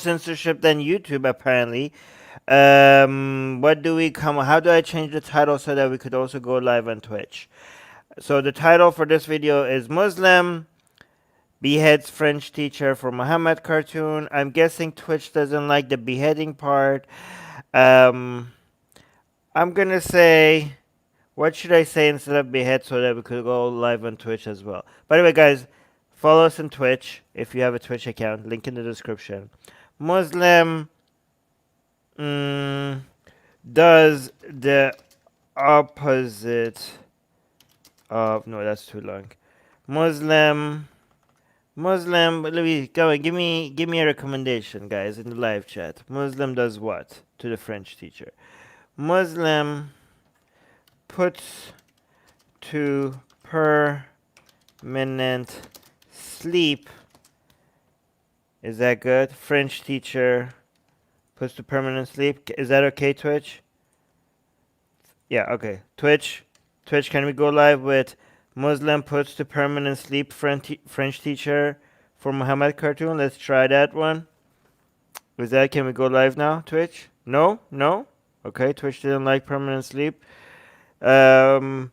censorship than YouTube, apparently. What do we come? How do I change the title so that we could also go live on Twitch? So the title for this video is Muslim Beheads French Teacher for Muhammad cartoon. I'm guessing Twitch doesn't like the beheading part. I'm gonna say, what should I say instead of behead so that we could go live on Twitch as well? By the way, guys, follow us on Twitch if you have a Twitch account. Link in the description. Muslim does the opposite of, no, that's too long. Muslim, let me go. Give me a recommendation, guys, in the live chat. Muslim does what to the French teacher? Muslim puts to permanent sleep. Is that good? French teacher puts to permanent sleep. Is that okay, Twitch? Yeah, okay. Twitch, can we go live with Muslim puts to permanent sleep French teacher for Muhammad cartoon? Let's try that one. Is that, can we go live now, Twitch? No? No? Okay, Twitch didn't like permanent sleep. Go.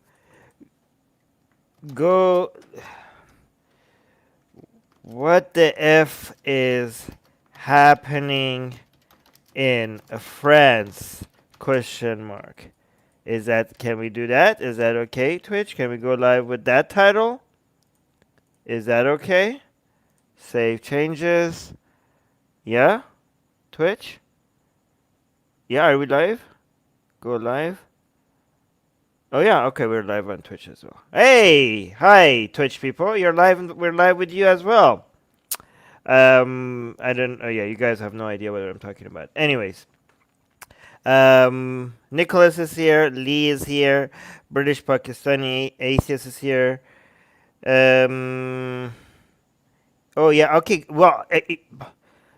What the F is happening in France? Question mark. Is that, can we do that? Is that okay, Twitch? Can we go live with that title? Is that okay? Save changes. Yeah? Twitch? Yeah, are we live? Go live. Oh yeah, okay, we're live on Twitch as well. Hey! Hi, Twitch people. You're live, we're live with you as well. I don't, oh yeah, you guys have no idea what I'm talking about. Anyways. Nicholas is here, Lee is here, British Pakistani Atheist is here. Oh yeah, okay, well,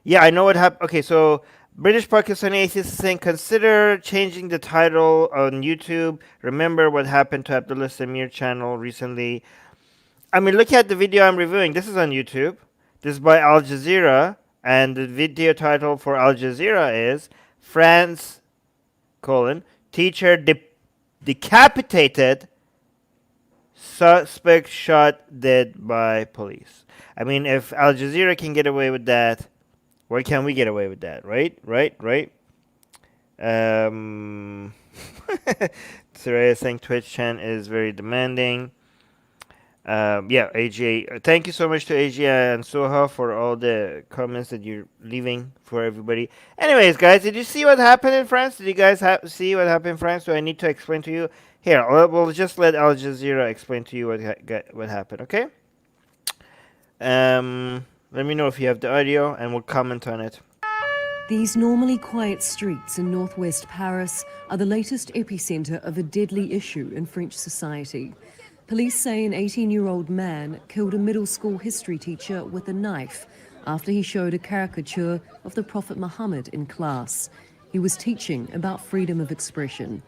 yeah, I know what happened. Okay, so British Pakistani Atheist is saying, consider changing the title on YouTube. Remember what happened to Abdullah Samir channel recently. I mean, look at the video I'm reviewing. This is on YouTube. This is by Al Jazeera, and the video title for Al Jazeera is France, teacher decapitated, suspect shot dead by police. I mean, if Al Jazeera can get away with that, why can't we get away with that? Right? Soraya saying Twitch chan is very demanding. Yeah, AJ. Thank you so much to AJ and Soha for all the comments that you're leaving for everybody. Anyways, guys, did you see what happened in France? Did you guys see what happened in France? Do I need to explain to you? Here, we'll just let Al Jazeera explain to you what happened, okay? Let me know if you have the audio, and we'll comment on it. These normally quiet streets in northwest Paris are the latest epicenter of a deadly issue in French society. Police say an 18-year-old man killed a middle school history teacher with a knife after he showed a caricature of the Prophet Muhammad in class. He was teaching about freedom of expression.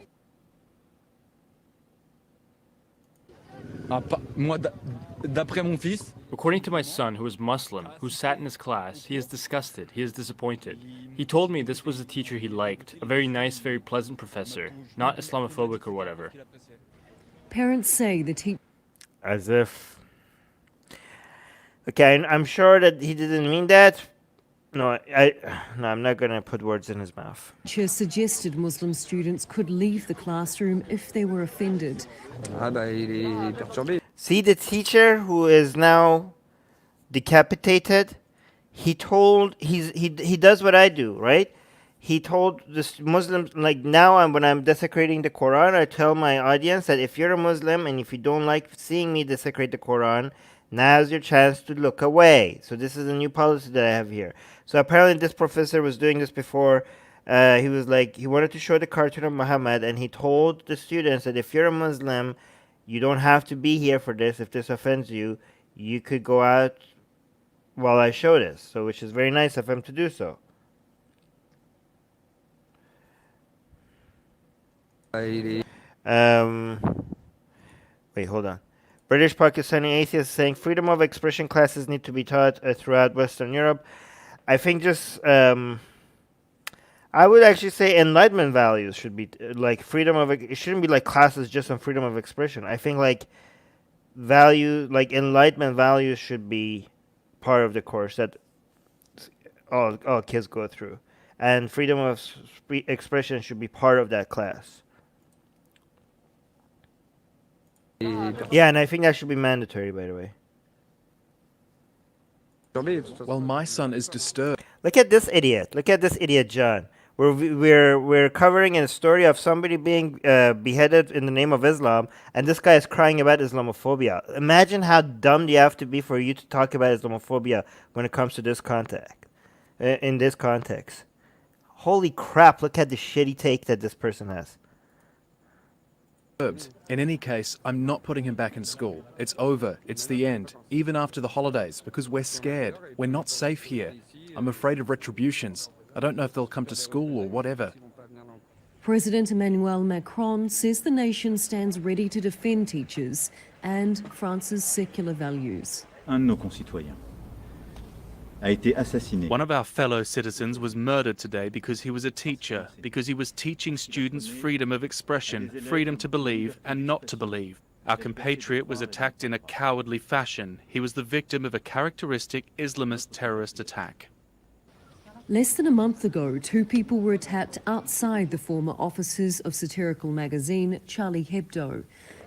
According to my son, who is Muslim, who sat in his class, he is disgusted, he is disappointed. He told me this was the teacher he liked, a very nice, very pleasant professor, not Islamophobic or whatever. Parents say the teacher... As if... Okay, I'm sure that he didn't mean that. No, I'm not going to put words in his mouth. Teacher suggested Muslim students could leave the classroom if they were offended. See the teacher who is now decapitated? He does what I do, right? He told this Muslims, like now when I'm desecrating the Quran, I tell my audience that if you're a Muslim and if you don't like seeing me desecrate the Quran, now's your chance to look away. So this is a new policy that I have here. So apparently this professor was doing this before. He was like, he wanted to show the cartoon of Muhammad, and he told the students that if you're a Muslim, you don't have to be here for this. If this offends you, you could go out while I show this. So which is very nice of him to do so. Wait, hold on. British Pakistani atheists saying freedom of expression classes need to be taught throughout Western Europe. I think just I would actually say Enlightenment values should be like freedom of. It shouldn't be like classes just on freedom of expression. I think like value, like Enlightenment values, should be part of the course that all kids go through, and freedom of expression should be part of that class. Yeah, and I think that should be mandatory, by the way. Well, my son is disturbed. Look at this idiot. Look at this idiot, John. We're covering a story of somebody being beheaded in the name of Islam, and this guy is crying about Islamophobia. Imagine how dumb you have to be for you to talk about Islamophobia when it comes to this context. In this context, holy crap! Look at the shitty take that this person has. In any case, I'm not putting him back in school. It's over. It's the end. Even after the holidays, because we're scared. We're not safe here. I'm afraid of retributions. I don't know if they'll come to school or whatever. President Emmanuel Macron says the nation stands ready to defend teachers and France's secular values. Un de nos concitoyens a été assassiné. One of our fellow citizens was murdered today because he was a teacher, because he was teaching students freedom of expression, freedom to believe and not to believe. Our compatriot was attacked in a cowardly fashion. He was the victim of a characteristic Islamist terrorist attack. Less than a month ago, 2 people were attacked outside the former offices of satirical magazine Charlie Hebdo.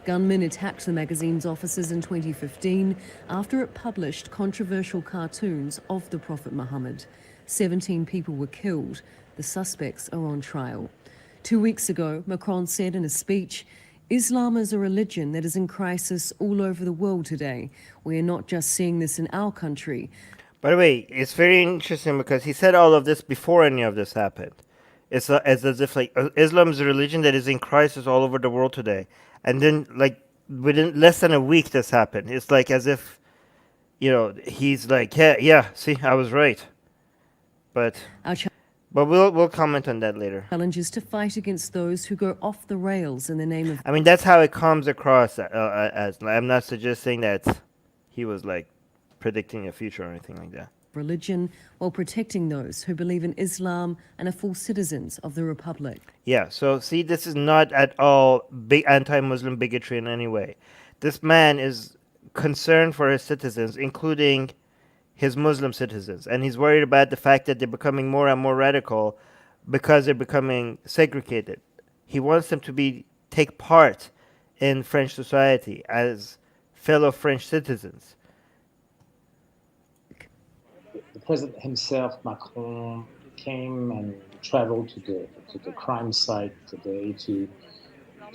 Gunmen attacked the magazine's offices in 2015 after it published controversial cartoons of the Prophet Muhammad. 17 people were killed. The suspects are on trial. 2 weeks ago, Macron said in a speech, "Islam is a religion that is in crisis all over the world today. We are not just seeing this in our country." By the way, it's very interesting because he said all of this before any of this happened. It's as if like Islam is a religion that is in crisis all over the world today, and then like within less than a week this happened. It's like as if, he's like, yeah, see, I was right. But we'll comment on that later. Challenge is to fight against those who go off the rails in the name of... I mean, that's how it comes across as. I'm not suggesting that he was like predicting a future or anything like that. religion while protecting those who believe in Islam and are full citizens of the Republic. Yeah, so see, this is not at all big anti-Muslim bigotry in any way. This man is concerned for his citizens, including his Muslim citizens, and he's worried about the fact that they're becoming more and more radical because they're becoming segregated. He wants them to take part in French society as fellow French citizens. The president himself, Macron, came and traveled to the crime site today to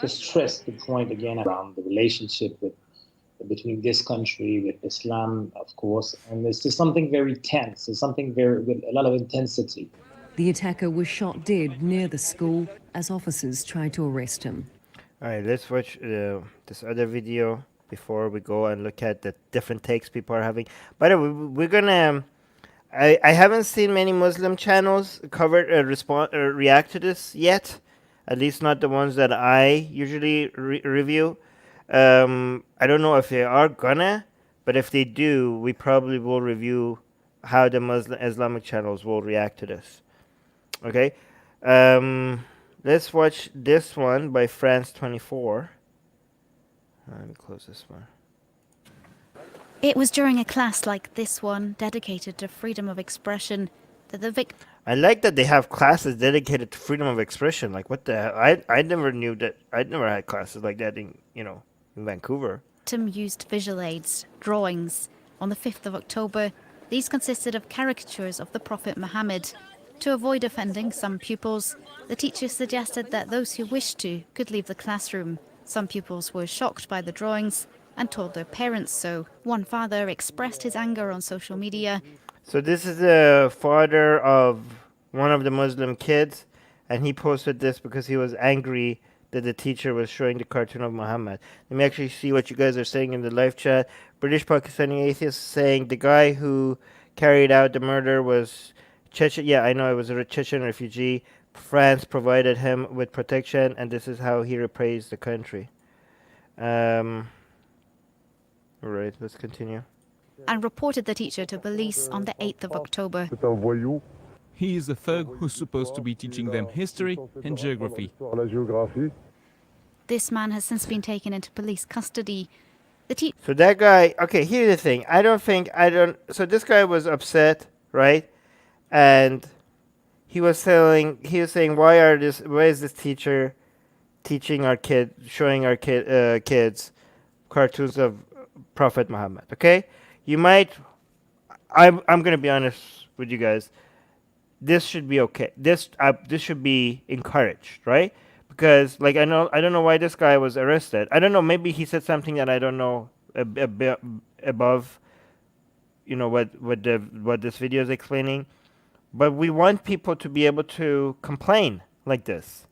stress the point again around the relationship between this country with Islam, of course, and there's just something very tense. There's something with a lot of intensity. The attacker was shot dead near the school as officers tried to arrest him. All right, let's watch this other video before we go and look at the different takes people are having. By the way, we're gonna. I haven't seen many Muslim channels cover react to this yet. At least not the ones that I usually review. I don't know if they are gonna, but if they do, we probably will review how the Muslim Islamic channels will react to this. Okay, let's watch this one by France24. Let me close this one. It was during a class like this one, dedicated to freedom of expression, that the victim... I like that they have classes dedicated to freedom of expression. Like, what the hell? I never knew that. I'd never had classes like that in Vancouver. used visual aids, drawings. On the 5th of October, these consisted of caricatures of the Prophet Muhammad. To avoid offending some pupils, the teacher suggested that those who wished to could leave the classroom. Some pupils were shocked by the drawings and told their parents so. One father expressed his anger on social media. So this is the father of one of the Muslim kids, and he posted this because he was angry that the teacher was showing the cartoon of Muhammad. Let me actually see what you guys are saying in the live chat. British Pakistani Atheist saying the guy who carried out the murder was Chechen. Yeah, I know, it was a Chechen refugee. France provided him with protection, and this is how he repays the country. All right, let's continue. and reported the teacher to police on the 8th of October. He is a thug who's supposed to be teaching them history and geography. This man has since been taken into police custody. So that guy, okay, here's the thing. So this guy was upset, right? And he was saying, why is this teacher teaching our showing our kids cartoons of Prophet Muhammad? Okay? I'm going to be honest with you guys. This should be okay. This should be encouraged, right? Because I don't know why this guy was arrested. I don't know. Maybe he said something that I don't know above, what this video is explaining. But we want people to be able to complain like this,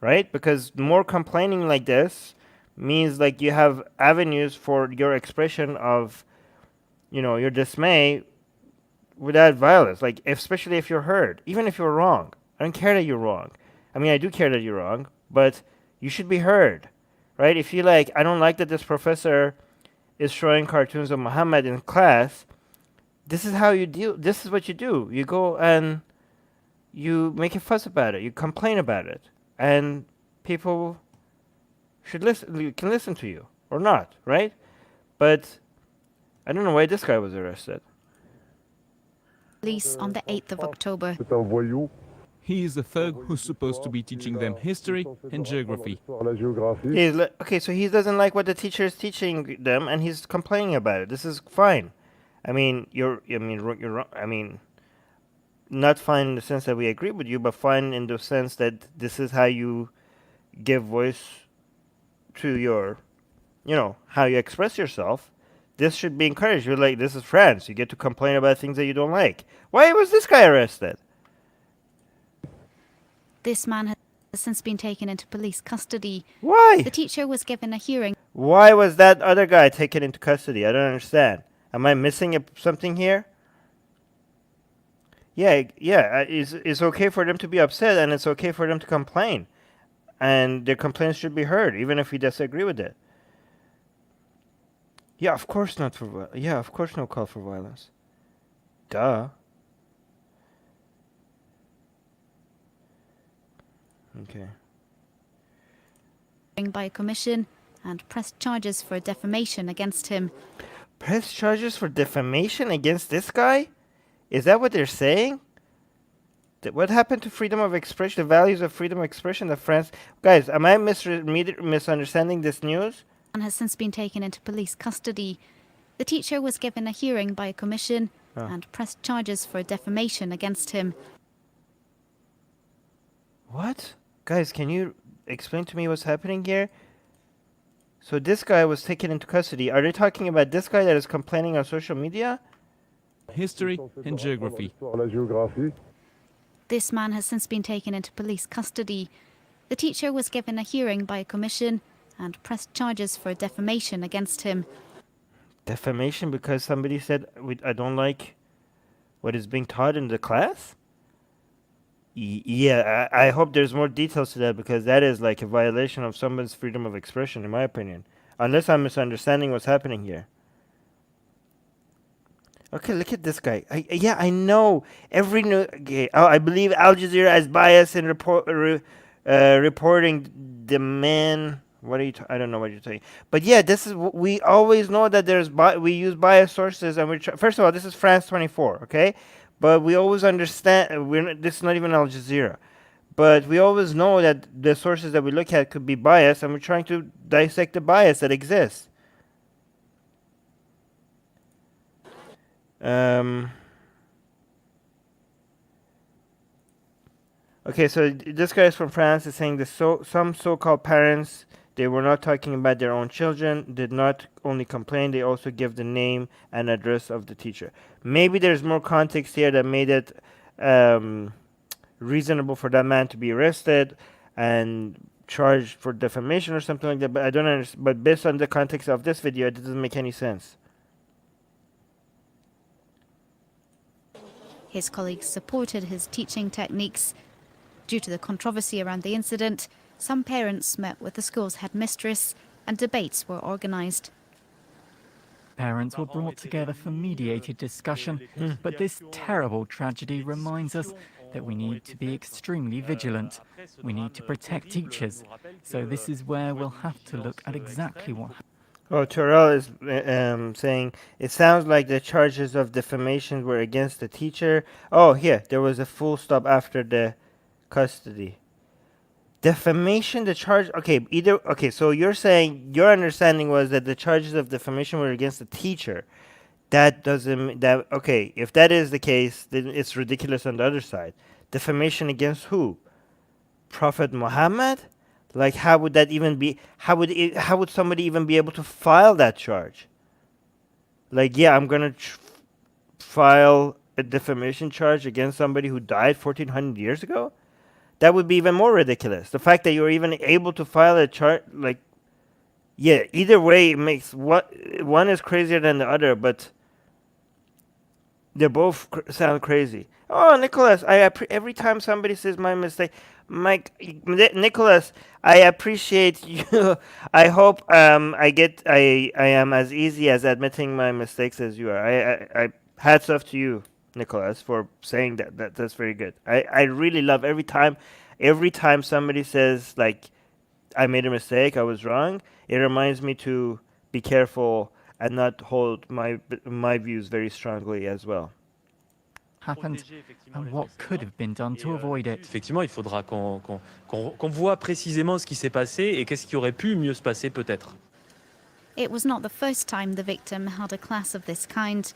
right? Because more complaining like this means you have avenues for your expression of, your dismay without violence. Especially if you're heard, even if you're wrong. I don't care that you're wrong. I mean, I do care that you're wrong, but you should be heard, right? If you I don't like that this professor is showing cartoons of Muhammad in class, this is how you deal. This is what you do. You go and you make a fuss about it. You complain about it, and people should listen. Can listen to you or not, right? But I don't know why this guy was arrested. Police on the 8th of October. He is a thug who's supposed to be teaching them history and geography. Okay, so he doesn't like what the teacher is teaching them, and he's complaining about it. This is fine. I mean, you're wrong. I mean, not fine in the sense that we agree with you, but fine in the sense that this is how you give voice to your, how you express yourself. This should be encouraged. You're this is France. You get to complain about things that you don't like. Why was this guy arrested? This man has since been taken into police custody. Why? The teacher was given a hearing. Why was that other guy taken into custody? I don't understand. Am I missing something here? Yeah. It's okay for them to be upset, and it's okay for them to complain. And their complaints should be heard, even if we disagree with it. Yeah, of course not of course no call for violence. Duh. Okay. By a commission and pressed charges for defamation against him. Press charges for defamation against this guy? Is that what they're saying? What happened to freedom of expression, the values of freedom of expression that France... Guys, am I misunderstanding this news? And has since been taken into police custody. The teacher was given a hearing by a commission and pressed charges for defamation against him. What? Guys, can you explain to me what's happening here? So this guy was taken into custody. Are they talking about this guy that is complaining on social media? History and geography. This man has since been taken into police custody. The teacher was given a hearing by a commission and pressed charges for defamation against him. Defamation because somebody said, I don't like what is being taught in the class? Yeah, I hope there's more details to that, because that is a violation of someone's freedom of expression, in my opinion. Unless I'm misunderstanding what's happening here. Okay, look at this guy. I know. I believe Al Jazeera is biased in reporting the man... I don't know what you're saying. But yeah, this is... We always know that we use biased sources, and first of all, this is France 24, okay? But we always understand, this is not even Al Jazeera, but we always know that the sources that we look at could be biased, and we're trying to dissect the bias that exists. Okay, so this guy is from France, is saying that some so-called parents, they were not talking about their own children, did not only complain, they also give the name and address of the teacher. Maybe there's more context here that made it reasonable for that man to be arrested and charged for defamation or something like that, but I don't understand. But based on the context of this video, it doesn't make any sense. His colleagues supported his teaching techniques. Due to the controversy around the incident, some parents met with the school's headmistress and debates were organised. Parents were brought together for mediated discussion, but this terrible tragedy reminds us that we need to be extremely vigilant. We need to protect teachers. So this is where we'll have to look at exactly what happened. Oh, Terrell is saying it sounds like the charges of defamation were against the teacher. Oh, here there was a full stop after the custody. Defamation, the charge. Okay, either. Okay, so you're saying your understanding was that the charges of defamation were against the teacher. That doesn't. That okay. If that is the case, then it's ridiculous on the other side. Defamation against who? Prophet Muhammad? Like, how would that even be? How would somebody even be able to file that charge? Like, yeah, I'm gonna file a defamation charge against somebody who died 1400 years ago. That would be even more ridiculous. The fact that you're even able to file a charge, like, yeah, either way, it makes one is crazier than the other, but they both sound crazy. Oh, Nicholas, every time somebody says my mistake, Nicholas, I appreciate you. I hope I am as easy as admitting my mistakes as you are. I hats off to you, Nicholas, for saying that. That's very good. I really love every time somebody says like I made a mistake, I was wrong. It reminds me to be careful and not hold my views very strongly as well. Happened and what could have been done to avoid it. Effectivement, il faudra qu'on voit précisément ce qui s'est passé et qu'est-ce qui aurait pu mieux se passer peut-être. It was not the first time the victim held a class of this kind,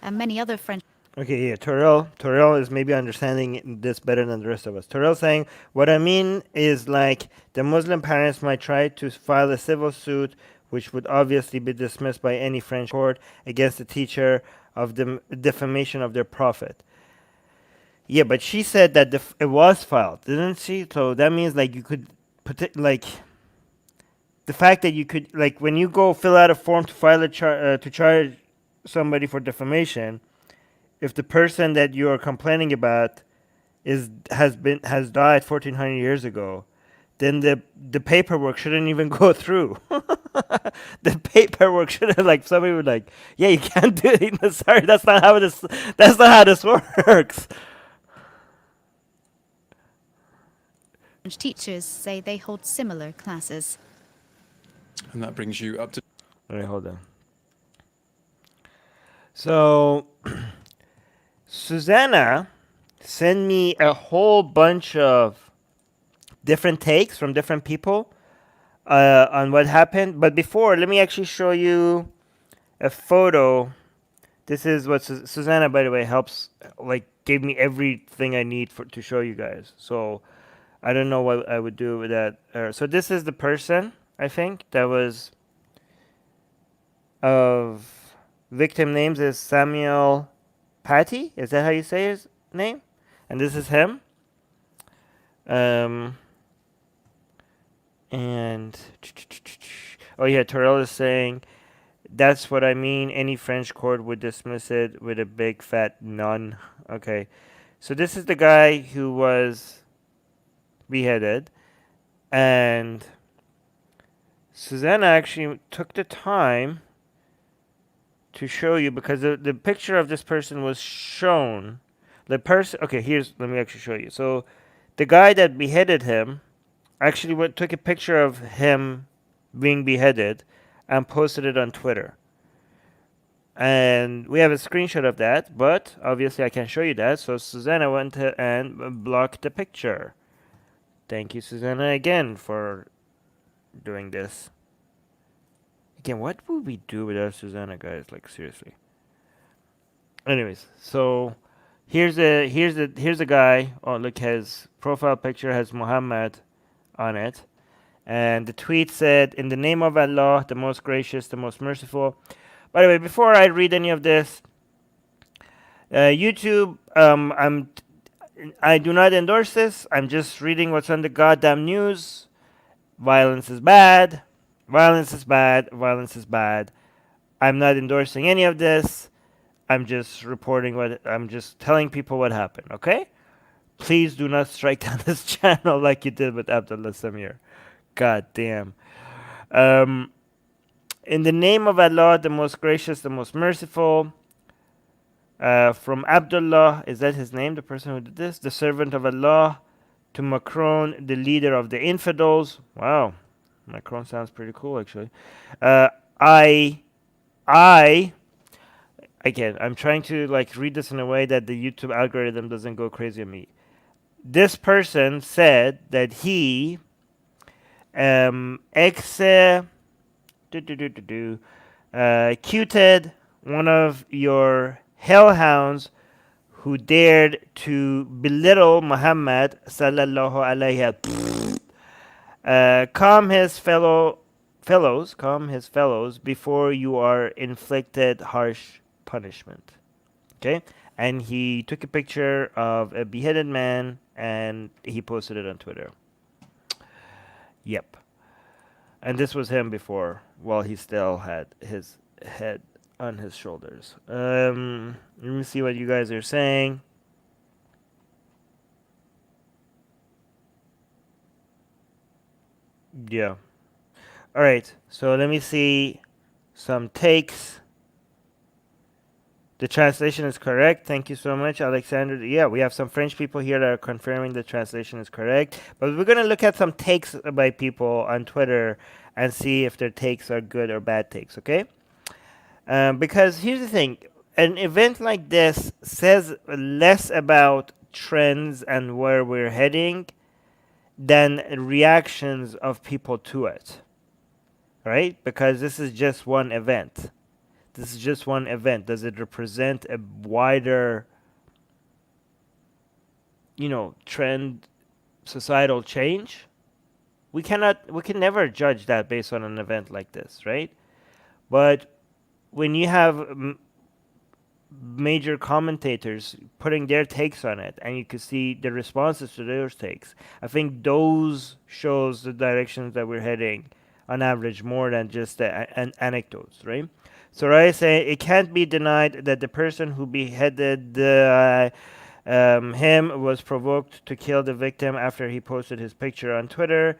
and many other French. Okay, yeah, Terrell is maybe understanding this better than the rest of us. Terrell saying, what I mean is like the Muslim parents might try to file a civil suit, which would obviously be dismissed by any French court against the teacher of the defamation of their prophet. Yeah, but she said that it was filed, didn't she? So that means like you could put it like the fact that you could like when you go fill out a form to file a to charge somebody for defamation, if the person that you are complaining about has died 1400 years ago, then the paperwork shouldn't even go through. The paperwork should have like somebody would like, yeah, you can't do it. Sorry, that's not how this works. Teachers say they hold similar classes. And that brings you up to... Wait, hold on. So, Susanna sent me a whole bunch of different takes from different people on what happened. But before, let me actually show you a photo. This is what Susanna, by the way, gave me everything I need to show you guys. So, I don't know what I would do with that. So this is the person, I think, that was of victim names is Samuel Paty. Is that how you say his name? And this is him. And oh yeah, Terrell is saying that's what I mean. Any French court would dismiss it with a big fat none. Okay, so this is the guy who was beheaded, and Susanna actually took the time to show you because the picture of this person was shown. The person, okay, let me actually show you. So the guy that beheaded him actually took a picture of him being beheaded and posted it on Twitter. And we have a screenshot of that, but obviously I can't show you that. So Susanna went and blocked the picture. Thank you, Susanna, again for doing this. Again, what would we do without Susanna, guys? Like, seriously. Anyways, so here's a guy. Oh, look, his profile picture has Muhammad on it. And the tweet said, in the name of Allah, the most gracious, the most merciful. By the way, before I read any of this, YouTube, I do not endorse this. I'm just reading what's on the goddamn news. Violence is bad. Violence is bad. Violence is bad. I'm not endorsing any of this. I'm just I'm just telling people what happened, okay? Please do not strike down this channel like you did with Abdullah Samir. God damn. In the name of Allah, the most gracious, the most merciful. From Abdullah, is that his name, the person who did this? The servant of Allah, to Macron, the leader of the infidels. Wow, Macron sounds pretty cool, actually. I, again, I'm trying to like read this in a way that the YouTube algorithm doesn't go crazy on me. This person said that he, executed one of your hellhounds who dared to belittle Muhammad sallallahu alaihi wasallam. Calm his fellows before you are inflicted harsh punishment. Okay, and he took a picture of a beheaded man and he posted it on Twitter. Yep, and this was him before, while he still had his head on his shoulders. Let me see what you guys are saying. Yeah. All right. So let me see some takes. The translation is correct. Thank you so much, Alexander. Yeah, we have some French people here that are confirming the translation is correct. But we're going to look at some takes by people on Twitter and see if their takes are good or bad takes, okay? Because here's the thing. An event like this says less about trends and where we're heading than reactions of people to it, right? Because this is just one event. This is just one event. Does it represent a wider, trend, societal change? We can never judge that based on an event like this, right? But when you have major commentators putting their takes on it, and you can see the responses to those takes, I think those shows the directions that we're heading on average more than just anecdotes, right? So I say it can't be denied that the person who beheaded him was provoked to kill the victim after he posted his picture on Twitter.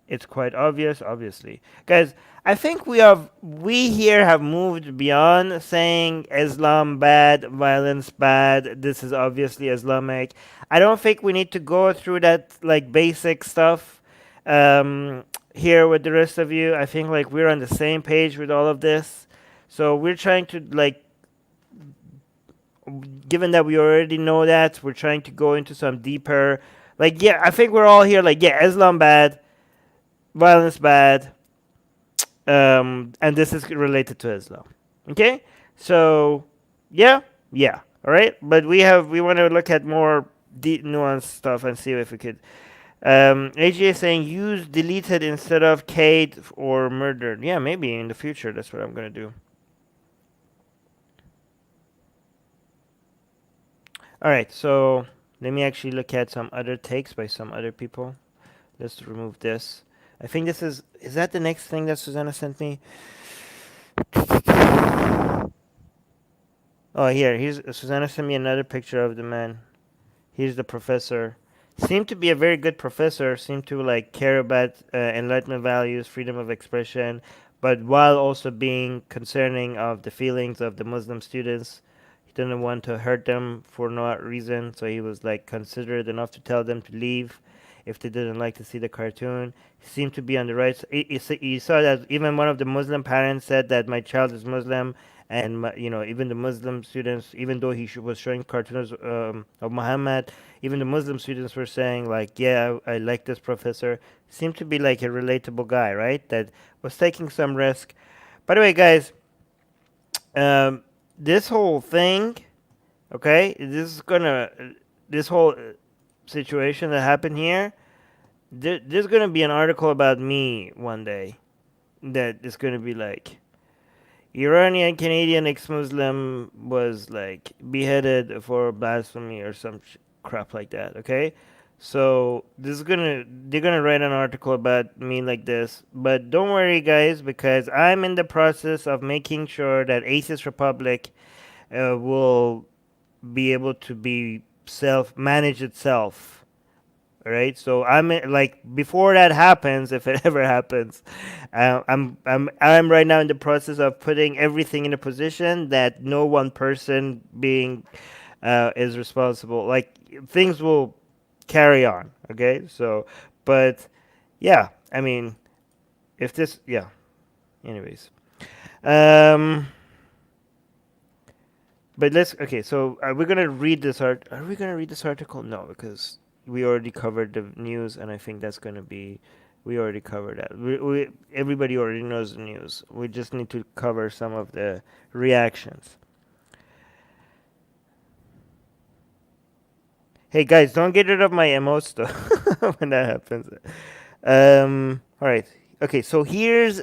It's quite obvious, obviously. Guys, I think we here have moved beyond saying Islam bad, violence bad, this is obviously Islamic. I don't think we need to go through that like basic stuff here with the rest of you. I think like we're on the same page with all of this. So we're trying to like, given that we already know that, we're trying to go into some deeper, like, yeah, I think we're all here like, yeah, Islam bad, violence bad, and this is related to Islam. Okay, so yeah, all right. But we want to look at more deep nuanced stuff and see if we could. AJ is saying use deleted instead of Kate or murdered. Yeah, maybe in the future that's what I'm gonna do. All right, so let me actually look at some other takes by some other people. Let's remove this. I think this is that the next thing that Susanna sent me? Oh, here's Susanna sent me another picture of the man. Here's the professor. Seemed to be a very good professor, seemed to like care about Enlightenment values, freedom of expression, but while also being concerning of the feelings of the Muslim students. He didn't want to hurt them for no reason, so he was like considerate enough to tell them to leave if they didn't like to see the cartoon. He seemed to be on the right. He saw that even one of the Muslim parents said that my child is Muslim, and even the Muslim students, even though he was showing cartoons of Muhammad, even the Muslim students were saying like, yeah, I like this professor. Seemed to be like a relatable guy, right? That was taking some risk. By the way, guys, this whole thing, okay, this whole situation that happened here, there's gonna be an article about me one day that is gonna be like, Iranian Canadian ex-Muslim was like beheaded for blasphemy or some crap like that, okay? So they're gonna write an article about me like this, but don't worry, guys, because I'm in the process of making sure that Atheist Republic will be able to be manage itself All right, so I'm like before that happens, if it ever happens, I'm right now in the process of putting everything in a position that no one person being is responsible. Like things will carry on. Okay, so but yeah, I mean, if this yeah, anyways, um. But let's okay. So are we gonna read this art? Are we gonna read this article? No, because we already covered the news, and I think that's gonna be. We already covered that. Everybody already knows the news. We just need to cover some of the reactions. Hey guys, don't get rid of my emotes though when that happens. All right. Okay, so here's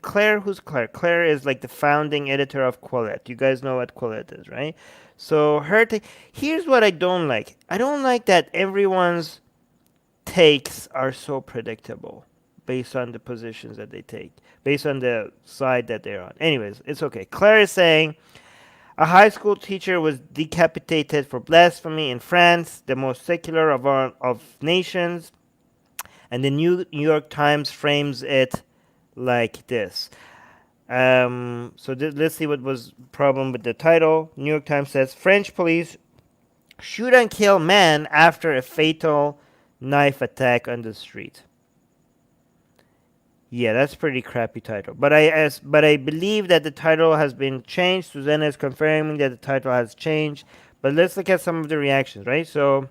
Claire. Who's Claire? Claire is like the founding editor of Quillette. You guys know what Quillette is, right? So here's what I don't like. I don't like that everyone's takes are so predictable based on the positions that they take, based on the side that they're on. Anyways, it's okay. Claire is saying a high school teacher was decapitated for blasphemy in France, the most secular of nations. And the New York Times frames it like this. Let's see what was problem with the title. New York Times says French police shoot and kill man after a fatal knife attack on the street. Yeah, that's pretty crappy title. But I believe that the title has been changed. Susanna is confirming that the title has changed. But let's look at some of the reactions, right? So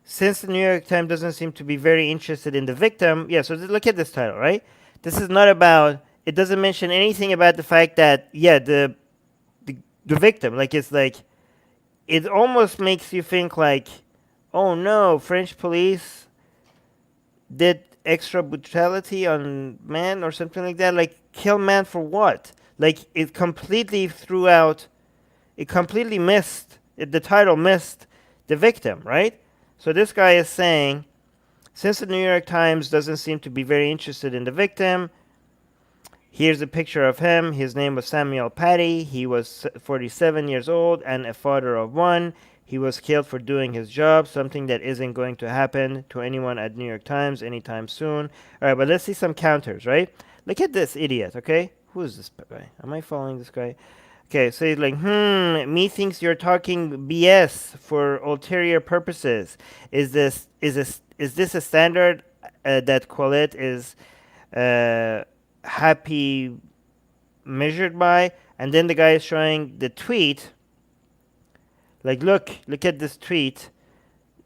since the New York Times doesn't seem to be very interested in the victim, yeah, so look at this title, right? This is not about, it doesn't mention anything about the fact that, yeah, the victim, like, it's like, it almost makes you think like, oh no, French police did extra brutality on man or something like that. Like, kill man for what? Like, it completely missed, the title missed the victim, right? So this guy is saying, since the New York Times doesn't seem to be very interested in the victim, here's a picture of him. His name was Samuel Paty. He was 47 years old and a father of one. He was killed for doing his job, something that isn't going to happen to anyone at New York Times anytime soon. All right, but let's see some counters, right? Look at this idiot, okay? Who is this guy? Am I following this guy? Okay, so he's like, methinks you're talking BS for ulterior purposes. Is this a standard that Quillette is happy measured by? And then the guy is showing the tweet. Like, look at this tweet.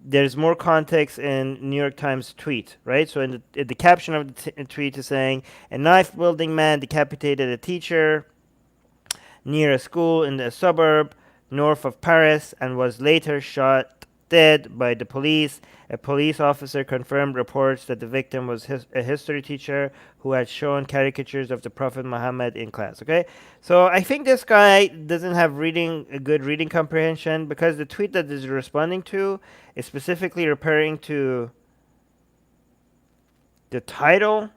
There's more context in New York Times tweet, right? So in the caption of the tweet is saying, a knife-wielding man decapitated a teacher near a school in the suburb north of Paris and was later shot dead by the police. A police officer confirmed reports that the victim was a history teacher who had shown caricatures of the Prophet Muhammad in class. Okay, so I think this guy doesn't have a good reading comprehension, because the tweet that is responding to is specifically referring to the title,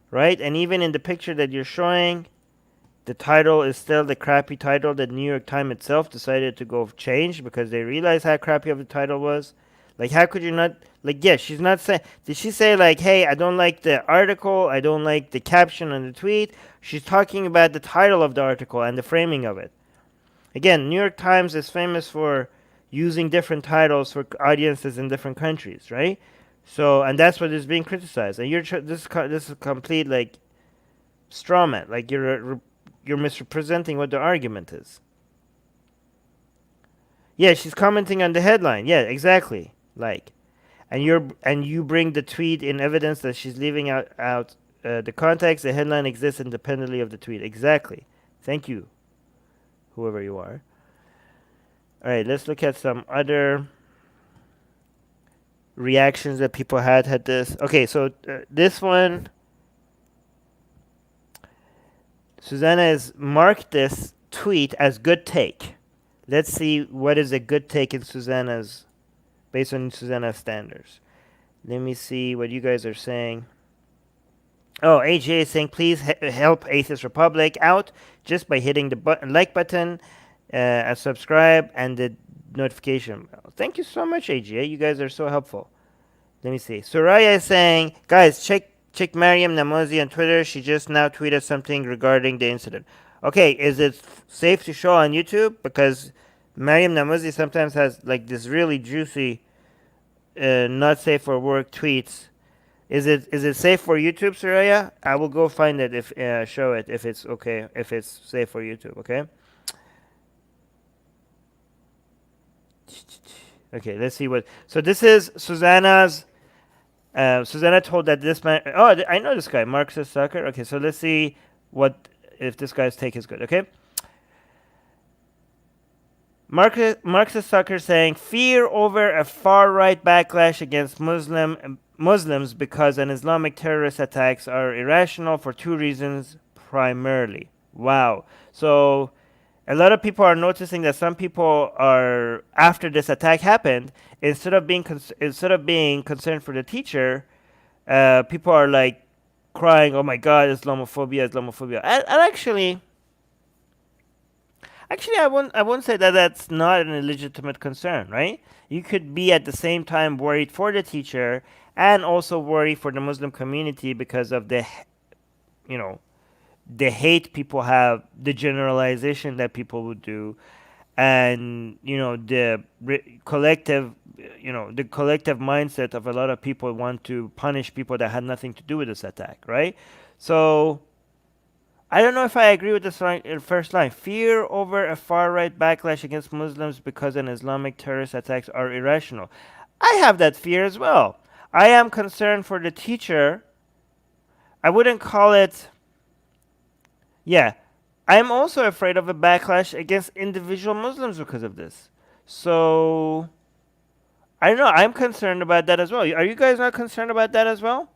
right? And even in the picture that you're showing, the title is still the crappy title that New York Times itself decided to go change because they realized how crappy of the title was. Like, how could you not, like, yeah, she's not saying, did she say, like, hey, I don't like the article, I don't like the caption on the tweet? She's talking about the title of the article and the framing of it. Again, New York Times is famous for using different titles for audiences in different countries, right? So, and that's what is being criticized. And this is a complete, like, straw man. Like, you're misrepresenting what the argument is. Yeah, she's commenting on the headline. Yeah, exactly. Like, and you bring the tweet in evidence that she's leaving out the context. The headline exists independently of the tweet. Exactly. Thank you, whoever you are. All right, let's look at some other reactions that people had this. Okay, so this one, Susanna has marked this tweet as good take. Let's see what is a good take in Susanna's, based on Susanna's standards. Let me see what you guys are saying. Oh, AJ is saying, please help Atheist Republic out just by hitting the like button. and subscribe and the notification bell. Thank you so much, AGA. You guys are so helpful. Let me see. Soraya is saying, guys, check Mariam Namozi on Twitter. She just now tweeted something regarding the incident. Okay, is it safe to show on YouTube? Because Mariam Namozi sometimes has like this really juicy, not safe for work tweets. Is it safe for YouTube, Soraya? I will go find it if show it if it's okay, if it's safe for YouTube. Okay. Okay, let's see what. So this is Susanna's. Susanna told that this man. Oh, I know this guy, Marxist sucker. Okay, so let's see what if this guy's take is good. Okay. Marxist sucker saying fear over a far right backlash against Muslims because an Islamic terrorist attacks are irrational for two reasons primarily. Wow. So a lot of people are noticing that some people are, after this attack happened, instead of being concerned for the teacher, people are like crying, "Oh my God, Islamophobia, Islamophobia." And actually, I won't say that that's not an illegitimate concern, right? You could be at the same time worried for the teacher and also worried for the Muslim community because of the, the hate people have, the generalization that people would do, and the collective mindset of a lot of people want to punish people that had nothing to do with this attack, right? So I don't know if I agree with this first line. Fear over a far-right backlash against Muslims because an Islamic terrorist attacks are irrational. I have that fear as well. I am concerned for the teacher. I wouldn't call it... Yeah, I'm also afraid of a backlash against individual Muslims because of this. So, I don't know. I'm concerned about that as well. Are you guys not concerned about that as well?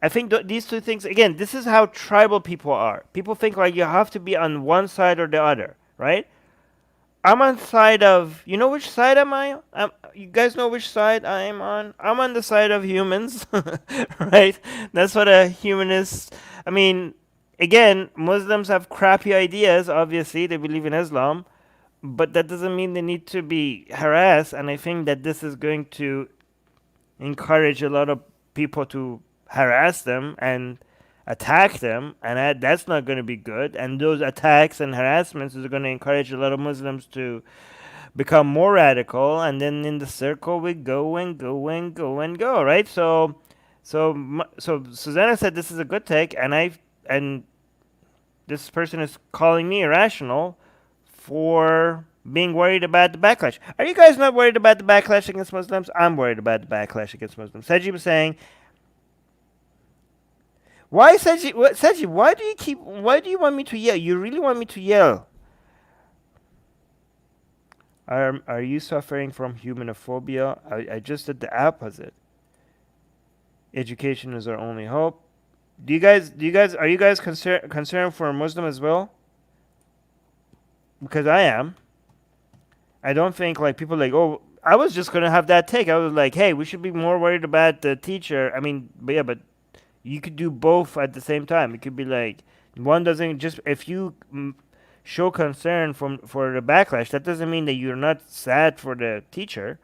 I think these two things, again, this is how tribal people are. People think like you have to be on one side or the other, right? I'm on side of, you know which side am I? You guys know which side I am on? I'm on the side of humans, right? That's what a humanist, I mean, again, Muslims have crappy ideas, obviously, they believe in Islam, but that doesn't mean they need to be harassed, and I think that this is going to encourage a lot of people to harass them and attack them, and that's not going to be good. And those attacks and harassments is going to encourage a lot of Muslims to become more radical, and then in the circle we go and go and go and go, right? So Susanna said this is a good take, and this person is calling me irrational for being worried about the backlash. Are you guys not worried about the backlash against Muslims? I'm worried about the backlash against Muslims. Seji was saying, why, Seji? Seji, why do you want me to yell? You really want me to yell? Are you suffering from humanophobia? I just did the opposite. Education is our only hope. Are you guys concerned for a Muslim as well? Because I am. I don't think like people like, oh, I was just gonna have that take. I was like, hey, we should be more worried about the teacher. I mean, but you could do both at the same time. It could be like one doesn't just if you show concern for the backlash, that doesn't mean that you're not sad for the teacher.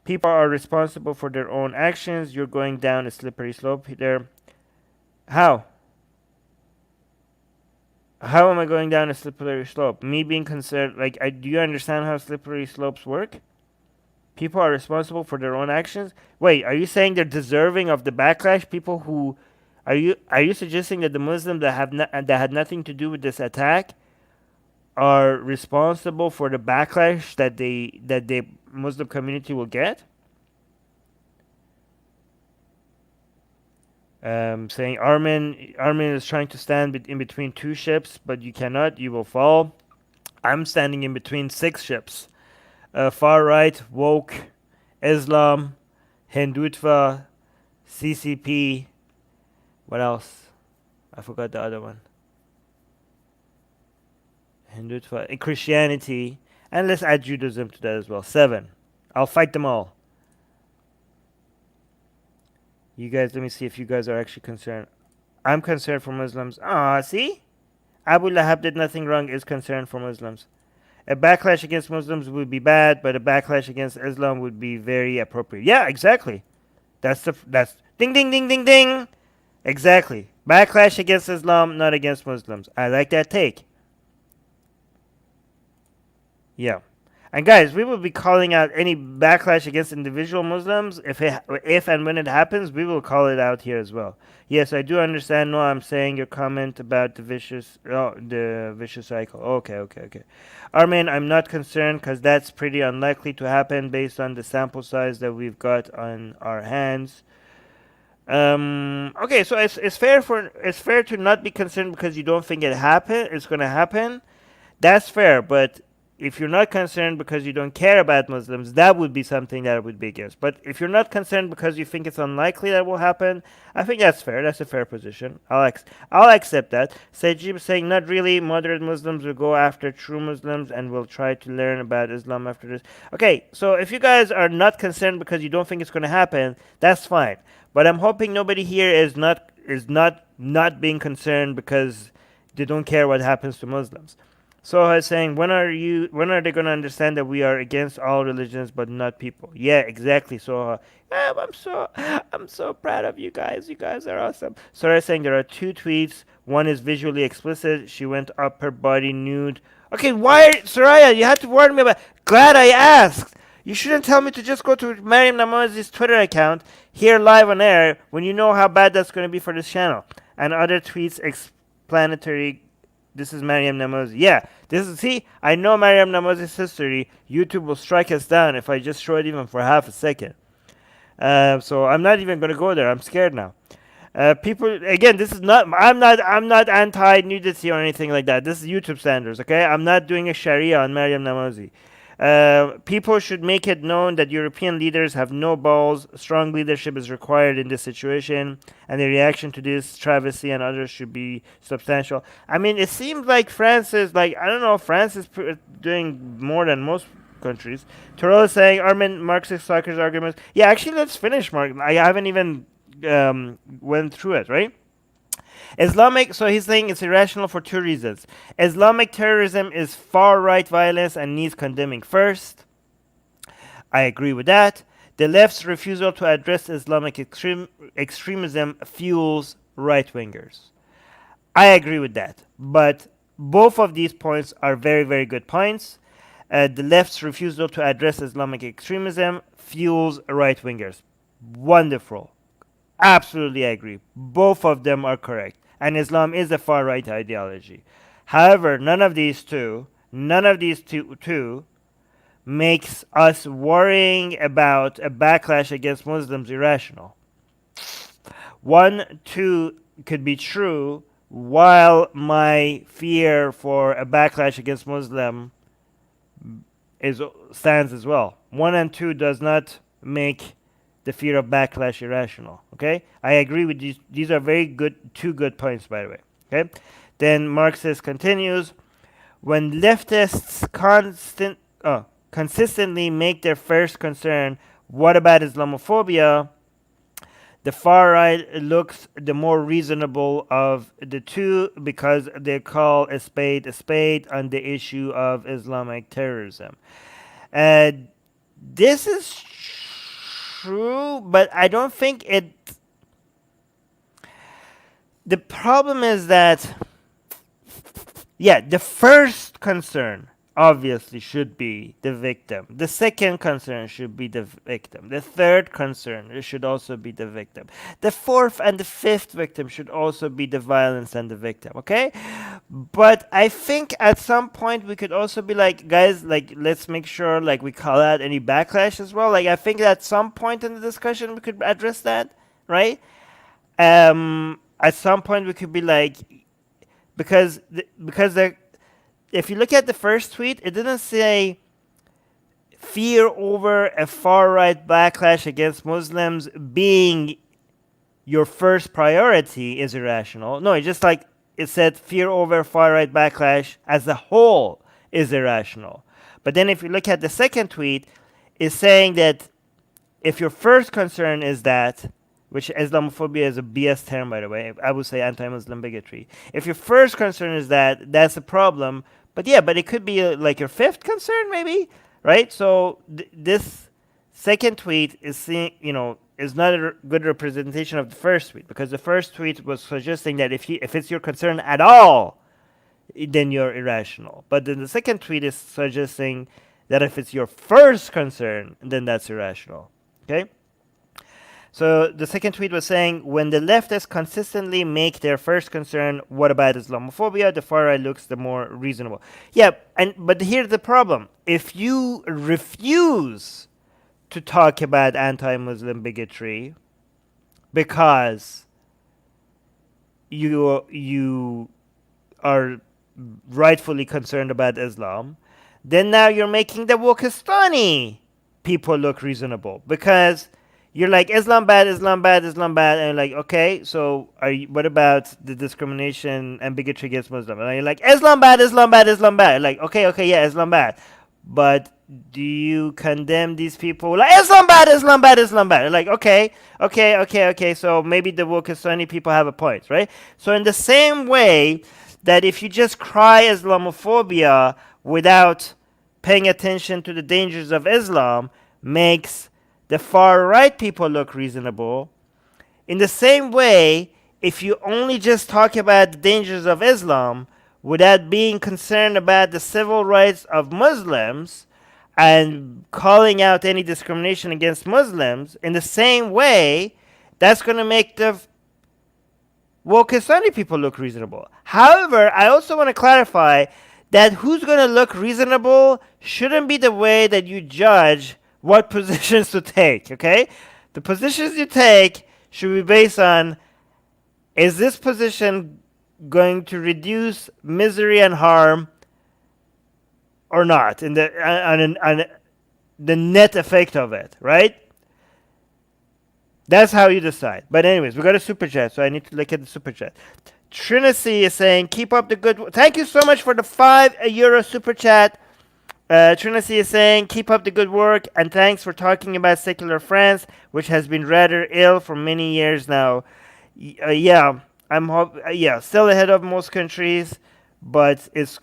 People are responsible for their own actions. You're going down a slippery slope there. How? How am I going down a slippery slope? Me being concerned, like, do you understand how slippery slopes work? People are responsible for their own actions. Wait, are you saying they're deserving of the backlash? People who, are you suggesting that the Muslims that had nothing to do with this attack are responsible for the backlash that the Muslim community will get? Saying Armin is trying to stand in between two ships, but you cannot. You will fall. I'm standing in between 6 ships. Far right, woke, Islam, Hindutva, CCP. What else? I forgot the other one. Hindutva, Christianity, and let's add Judaism to that as well. 7. I'll fight them all. You guys, let me see if you guys are actually concerned. I'm concerned for Muslims. Ah, see? Abu Lahab did nothing wrong is concern for Muslims. A backlash against Muslims would be bad, but a backlash against Islam would be very appropriate. Yeah, exactly. That's ding ding ding ding ding. Exactly. Backlash against Islam, not against Muslims. I like that take. Yeah. And guys, we will be calling out any backlash against individual Muslims. If and when it happens, we will call it out here as well. Yes, I do understand. No, I'm saying your comment about the vicious cycle. Okay. Armin, I'm not concerned because that's pretty unlikely to happen based on the sample size that we've got on our hands. Okay, so it's fair to not be concerned because you don't think it's going to happen. That's fair, but if you're not concerned because you don't care about Muslims, that would be something that I would be against. But if you're not concerned because you think it's unlikely that will happen, I think that's fair. That's a fair position. I'll accept that. Sajib saying not really. Moderate Muslims will go after true Muslims and will try to learn about Islam after this. Okay, so if you guys are not concerned because you don't think it's going to happen, that's fine. But I'm hoping nobody here is not being concerned because they don't care what happens to Muslims. Soha is saying, when are they going to understand that we are against all religions but not people? Yeah, exactly, Soha. I'm so proud of you guys. You guys are awesome. Soraya is saying there are 2 tweets. One is visually explicit. She went up her body nude. Okay, why, Soraya? You had to warn me about. Glad I asked. You shouldn't tell me to just go to Mariam Namazi's Twitter account here live on air when you know how bad that's going to be for this channel. And other tweets explanatory. This is Mariam Namazi. Yeah, see, I know Mariam Namazi's history. YouTube will strike us down if I just show it even for half a second. So I'm not even going to go there. I'm scared now. People, again, I'm not anti-nudity or anything like that. This is YouTube standards, okay? I'm not doing a Sharia on Mariam Namazi. People should make it known that European leaders have no balls. Strong leadership is required in this situation, and the reaction to this travesty and others should be substantial. I mean, it seems like France is doing more than most countries. Terrell is saying Armin Marxist Soccer's arguments. Yeah, actually, let's finish, Mark. I haven't even went through it, right? So he's saying it's irrational for 2 reasons. Islamic terrorism is far-right violence and needs condemning first. I agree with that. The left's refusal to address Islamic extremism fuels right-wingers. I agree with that. But both of these points are very, very good points. The left's refusal to address Islamic extremism fuels right-wingers. Wonderful. Absolutely agree. Both of them are correct. And Islam is a far-right ideology. However, none of these two makes us worrying about a backlash against Muslims irrational. 1, 2 could be true, while my fear for a backlash against Muslim stands as well. 1 and 2 does not make the fear of backlash irrational. Okay, I agree with these. These are very good, 2 good points, by the way. Okay, then Marxist continues: when leftists consistently make their first concern, what about Islamophobia? The far right looks the more reasonable of the 2 because they call a spade on the issue of Islamic terrorism. This is true, but I don't think it. The problem is that, yeah, the first concern obviously should be the victim. The second concern should be the victim. The third concern should also be the victim. The fourth and the fifth victim should also be the violence and the victim, okay? But I think at some point we could also be like, guys, like, let's make sure like we call out any backlash as well. Like, I think at some point in the discussion we could address that, right? At some point we could be like, because if you look at the first tweet, it didn't say fear over a far-right backlash against Muslims being your first priority is irrational. No, it said fear over far-right backlash as a whole is irrational. But then if you look at the second tweet, it's saying that if your first concern is that, which Islamophobia is a BS term, by the way. I would say anti-Muslim bigotry. If your first concern is that, that's a problem. But yeah, but it could be like your fifth concern, maybe, right? So this second tweet is is not a good representation of the first tweet, because the first tweet was suggesting that if it's your concern at all, then you're irrational. But then the second tweet is suggesting that if it's your first concern, then that's irrational. Okay? So the second tweet was saying, when the leftists consistently make their first concern, what about Islamophobia, the far right looks the more reasonable. Yeah, but here's the problem. If you refuse to talk about anti-Muslim bigotry because you are rightfully concerned about Islam, then now you're making the Wokistani people look reasonable, because you're like, Islam bad, Islam bad, Islam bad, and you're like, okay, so what about the discrimination and bigotry against Muslims? And you're like, Islam bad, Islam bad, Islam bad. Like, okay, yeah, Islam bad. But do you condemn these people? Like, Islam bad, Islam bad, Islam bad. You're like, okay, so maybe the Wokistani people have a point, right? So in the same way that if you just cry Islamophobia without paying attention to the dangers of Islam makes the far right people look reasonable, in the same way, if you only just talk about the dangers of Islam without being concerned about the civil rights of Muslims and calling out any discrimination against Muslims, in the same way, that's going to make the Wokistani people look reasonable. However, I also want to clarify that who's going to look reasonable shouldn't be the way that you judge what positions to take, okay? The positions you take should be based on, is this position going to reduce misery and harm or not, in on the net effect of it, right? That's how you decide. But anyways, we got a super chat, so I need to look at the super chat. Trinity is saying, keep up the good... Thank you so much for the €5 super chat. Trinity is saying, keep up the good work, and thanks for talking about secular France, which has been rather ill for many years now. Yeah, still ahead of most countries, but it's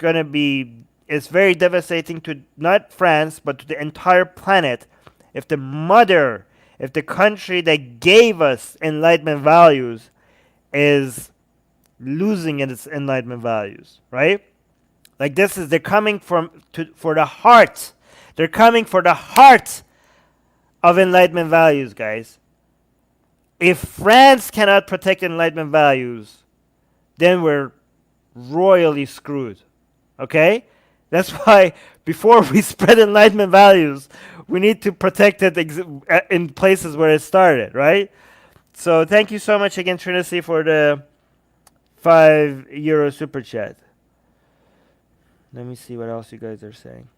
very devastating to not France, but to the entire planet if the country that gave us Enlightenment values is losing its Enlightenment values, right? Like they're coming for the heart. They're coming for the heart of Enlightenment values, guys. If France cannot protect Enlightenment values, then we're royally screwed. Okay? That's why before we spread Enlightenment values, we need to protect it in places where it started, right? So thank you so much again, Trinity, for the €5 super chat. Let me see what else you guys are saying.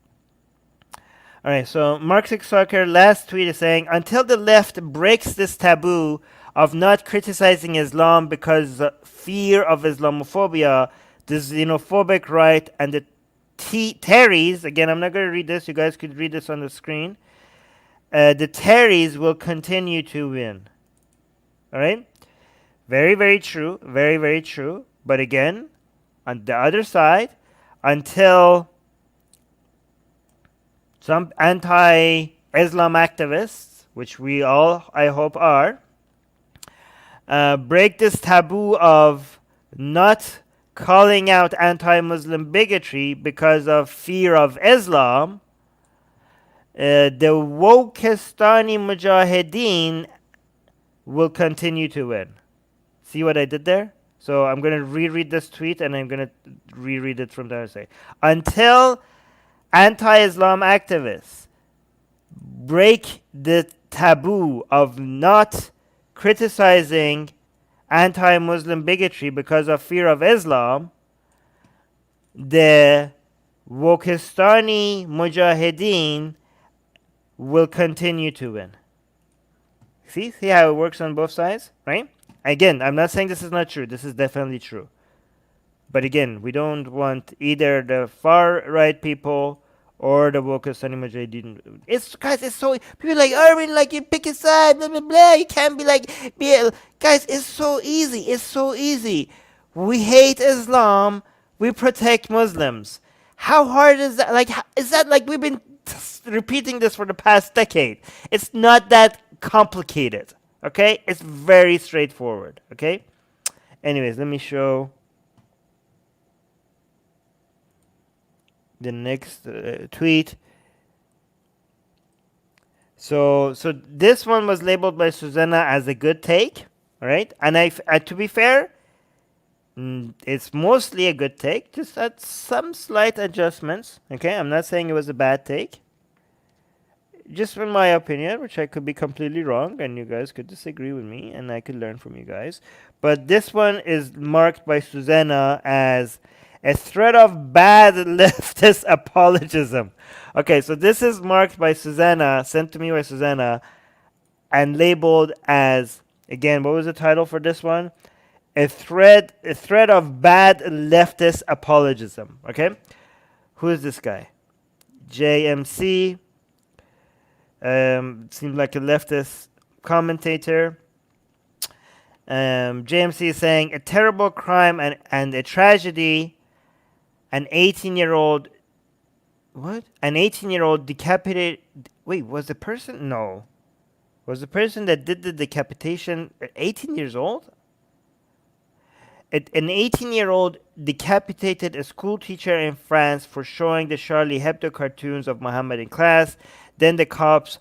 All right, so Marxist Soccer last tweet is saying, until the left breaks this taboo of not criticizing Islam because fear of Islamophobia, the xenophobic right and the Terries, again, I'm not going to read this. You guys could read this on the screen. The Terries will continue to win. All right? Very, very true. Very, very true. But again, on the other side, until some anti-Islam activists, which we all, I hope, are, break this taboo of not calling out anti-Muslim bigotry because of fear of Islam, the Wokistani Mujahideen will continue to win. See what I did there? So I'm going to reread this tweet, and I'm going to reread it from the other side. Until anti-Islam activists break the taboo of not criticizing anti-Muslim bigotry because of fear of Islam, the Wokistani Mujahideen will continue to win. See how it works on both sides, right? Again, I'm not saying this is not true. This is definitely true. But again, we don't want either the far right people or the Wokistani Mujahideen. It's guys, it's so people like Armin, like you pick a side, blah blah blah. You can't be like guys. It's so easy. It's so easy. We hate Islam. We protect Muslims. How hard is that? Like, is that like we've been repeating this for the past decade? It's not that complicated. Okay, it's very straightforward. Okay. Anyways, let me show the next tweet. So this one was labeled by Susanna as a good take, all right? And to be fair, it's mostly a good take, just had some slight adjustments. Okay, I'm not saying it was a bad take. Just in my opinion, which I could be completely wrong, and you guys could disagree with me, and I could learn from you guys. But this one is marked by Susanna as a threat of bad leftist apologism. Okay, so this is marked by Susanna, sent to me by Susanna, and labeled as, again, what was the title for this one? A threat of bad leftist apologism. Okay, who is this guy? JMC. Seems like a leftist commentator. JMC is saying a terrible crime and a tragedy. An 18-year-old. What? An 18-year-old decapitated. Wait, was the person? No. Was the person that did the decapitation 18 years old? An 18-year-old decapitated a school teacher in France for showing the Charlie Hebdo cartoons of Muhammad in class. Then the cops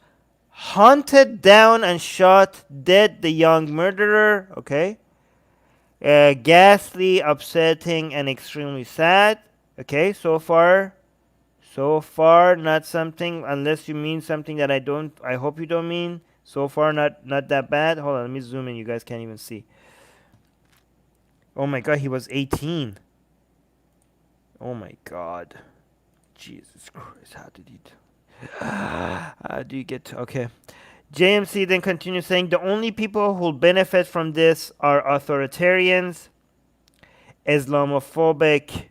hunted down and shot dead the young murderer. Okay. Ghastly, upsetting, and extremely sad. Okay, so far, not something, unless you mean something that I hope you don't mean. So far, not that bad. Hold on, let me zoom in. You guys can't even see. Oh my God, he was 18. Oh my God. Jesus Christ, how did he how do you get to, okay. JMC then continues saying, the only people who'll benefit from this are authoritarians, Islamophobic,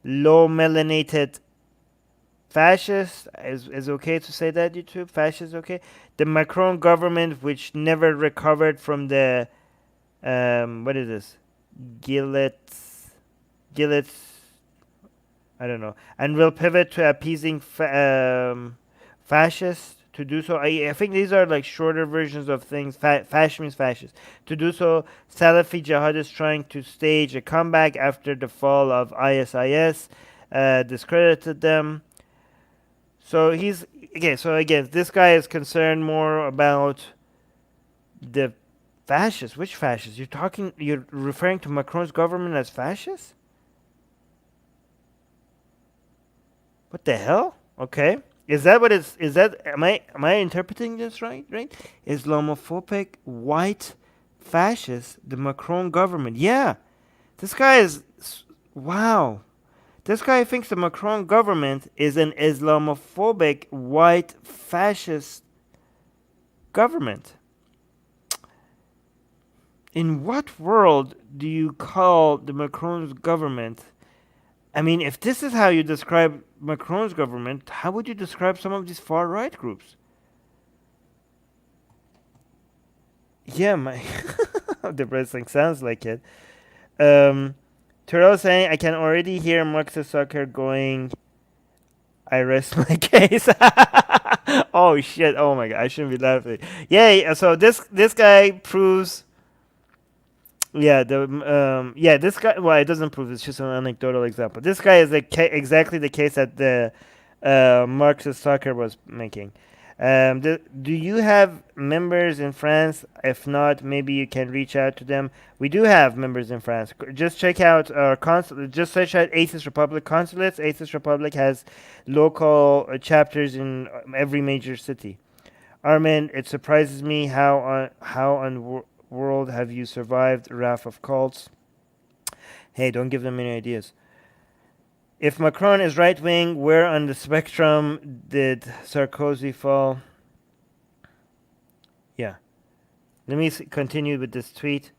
low melanated fascists. Is okay to say that, YouTube? Fascists, okay? The Macron government, which never recovered from the, what is this? Gillets, I don't know, and will pivot to appeasing fascists. To do so, I think these are like shorter versions of things. Fascist means fascist. To do so, Salafi jihadists trying to stage a comeback after the fall of ISIS discredited them. So he's okay. So again, this guy is concerned more about the fascists. Which fascists? You're referring to Macron's government as fascist? What the hell? Okay. Is that what it's? Is that am I interpreting this right? Right? Islamophobic white fascist, the Macron government. Yeah, this guy is wow. This guy thinks the Macron government is an Islamophobic white fascist government. In what world do you call the Macron's government? I mean, if this is how you describe Macron's government, how would you describe some of these far-right groups? Yeah, my depressing sounds like it. Terrell saying, I can already hear Marxist soccer going, I rest my case. Oh, shit. Oh, my God. I shouldn't be laughing. Yeah, so this guy proves... Yeah, this guy. Well, it doesn't prove. It's just an anecdotal example. This guy is exactly the case that the Marxist soccer was making. Do you have members in France? If not, maybe you can reach out to them. We do have members in France. Just check out our consulate. Just search out Atheist Republic consulates. Atheist Republic has local chapters in every major city. Armin, it surprises me how world have you survived wrath of cults? Hey, don't give them any ideas. If Macron is right wing, where on the spectrum did Sarkozy fall? Yeah. Let me continue with this tweet.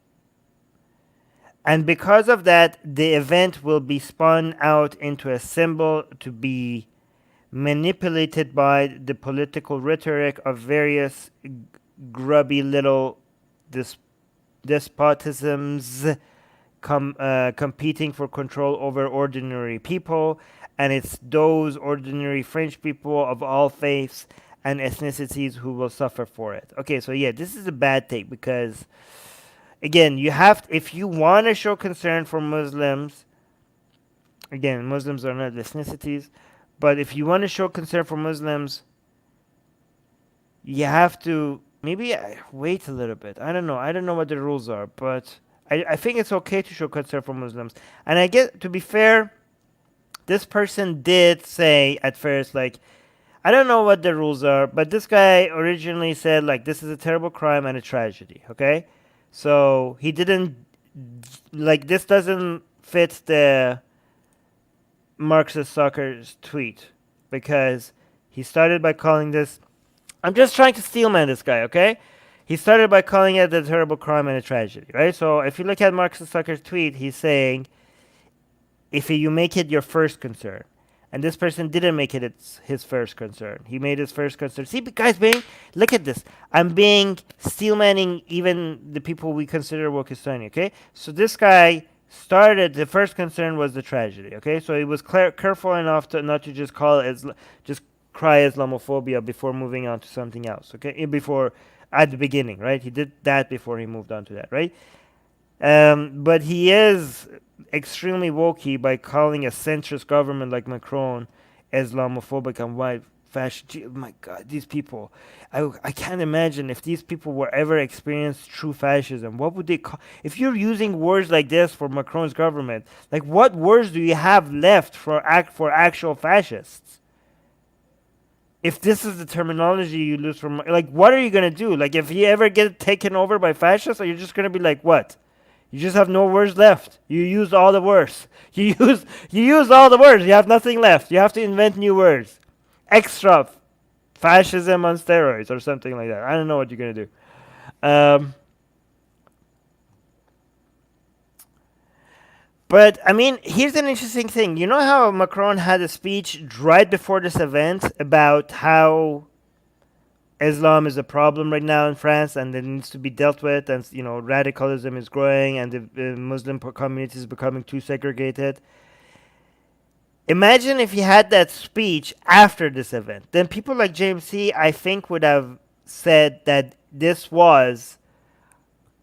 And because of that, the event will be spun out into a symbol to be manipulated by the political rhetoric of various grubby little despotisms competing for control over ordinary people, and it's those ordinary French people of all faiths and ethnicities who will suffer for it. Okay, so yeah, this is a bad take because, again, you have if you want to show concern for Muslims, again, Muslims are not ethnicities, but if you want to show concern for Muslims, you have to maybe wait a little bit. I don't know. I don't know what the rules are, but I think it's okay to show concern for Muslims. And I get, to be fair, this person did say at first, like, I don't know what the rules are, but this guy originally said, like, this is a terrible crime and a tragedy, okay? So he didn't, like, this doesn't fit the Marxist sucker's tweet, because he started by calling this, I'm just trying to steelman this guy, okay? He started by calling it a terrible crime and a tragedy, right? So if you look at Marxist sucker's tweet, he's saying, if you make it your first concern, and this person didn't make it his first concern. He made his first concern. See, guys, look at this. I'm being steelmanning even the people we consider Wokistani, okay? So this guy started, the first concern was the tragedy, okay? So he was careful enough to not to just call it, just cry Islamophobia before moving on to something else, okay? Before, at the beginning, right? He did that before he moved on to that, right? But he is extremely wokey by calling a centrist government like Macron Islamophobic and white fascist. Oh my God, these people. I can't imagine if these people were ever experienced true fascism. What would they call? If you're using words like this for Macron's government, like what words do you have left for actual fascists? If this is the terminology you lose from, like, what are you gonna do? Like, if you ever get taken over by fascists, are you just gonna be like, what? You just have no words left. You used all the words. You use all the words. You have nothing left. You have to invent new words. Extra fascism on steroids or something like that. I don't know what you're gonna do. But I mean, here's an interesting thing. You know how Macron had a speech right before this event about how Islam is a problem right now in France and it needs to be dealt with, and radicalism is growing and the Muslim community is becoming too segregated. Imagine if he had that speech after this event. Then people like James C., I think, would have said that this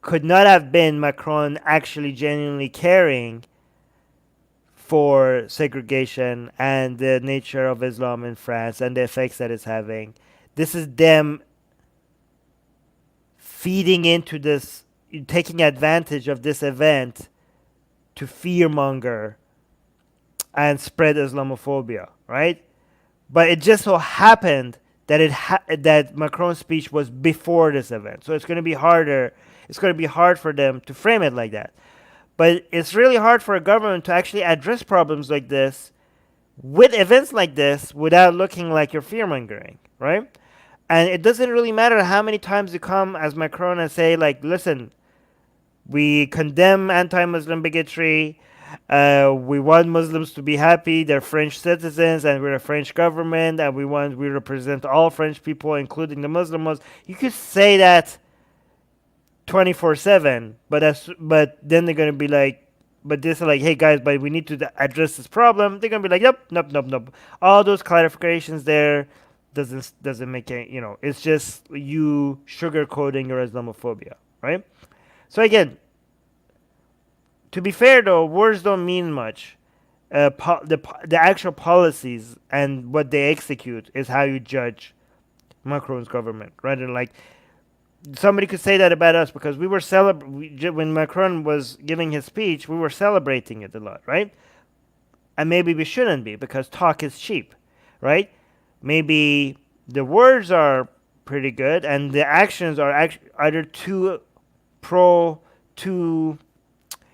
could not have been Macron actually genuinely caring for segregation and the nature of Islam in France and the effects that it's having. This is them feeding into this, taking advantage of this event to fearmonger and spread Islamophobia, right? But it just so happened that that Macron's speech was before this event, so it's going to be harder. It's going to be hard for them to frame it like that. But it's really hard for a government to actually address problems like this with events like this without looking like you're fearmongering, right? And it doesn't really matter how many times you come as Macron and say, like, listen, we condemn anti-Muslim bigotry. We want Muslims to be happy. They're French citizens, and we're a French government, and we represent all French people, including the Muslims. You could say that 24/7, but then they're gonna be like, but this is like, hey guys, but we need to address this problem. They're gonna be like, nope. All those clarifications there doesn't make any, it's just you sugarcoating your Islamophobia, right? So again, to be fair though, words don't mean much. The actual policies and what they execute is how you judge Macron's government, right? And like, somebody could say that about us because we were when Macron was giving his speech, we were celebrating it a lot, right? And maybe we shouldn't be, because talk is cheap, right? Maybe the words are pretty good and the actions are either too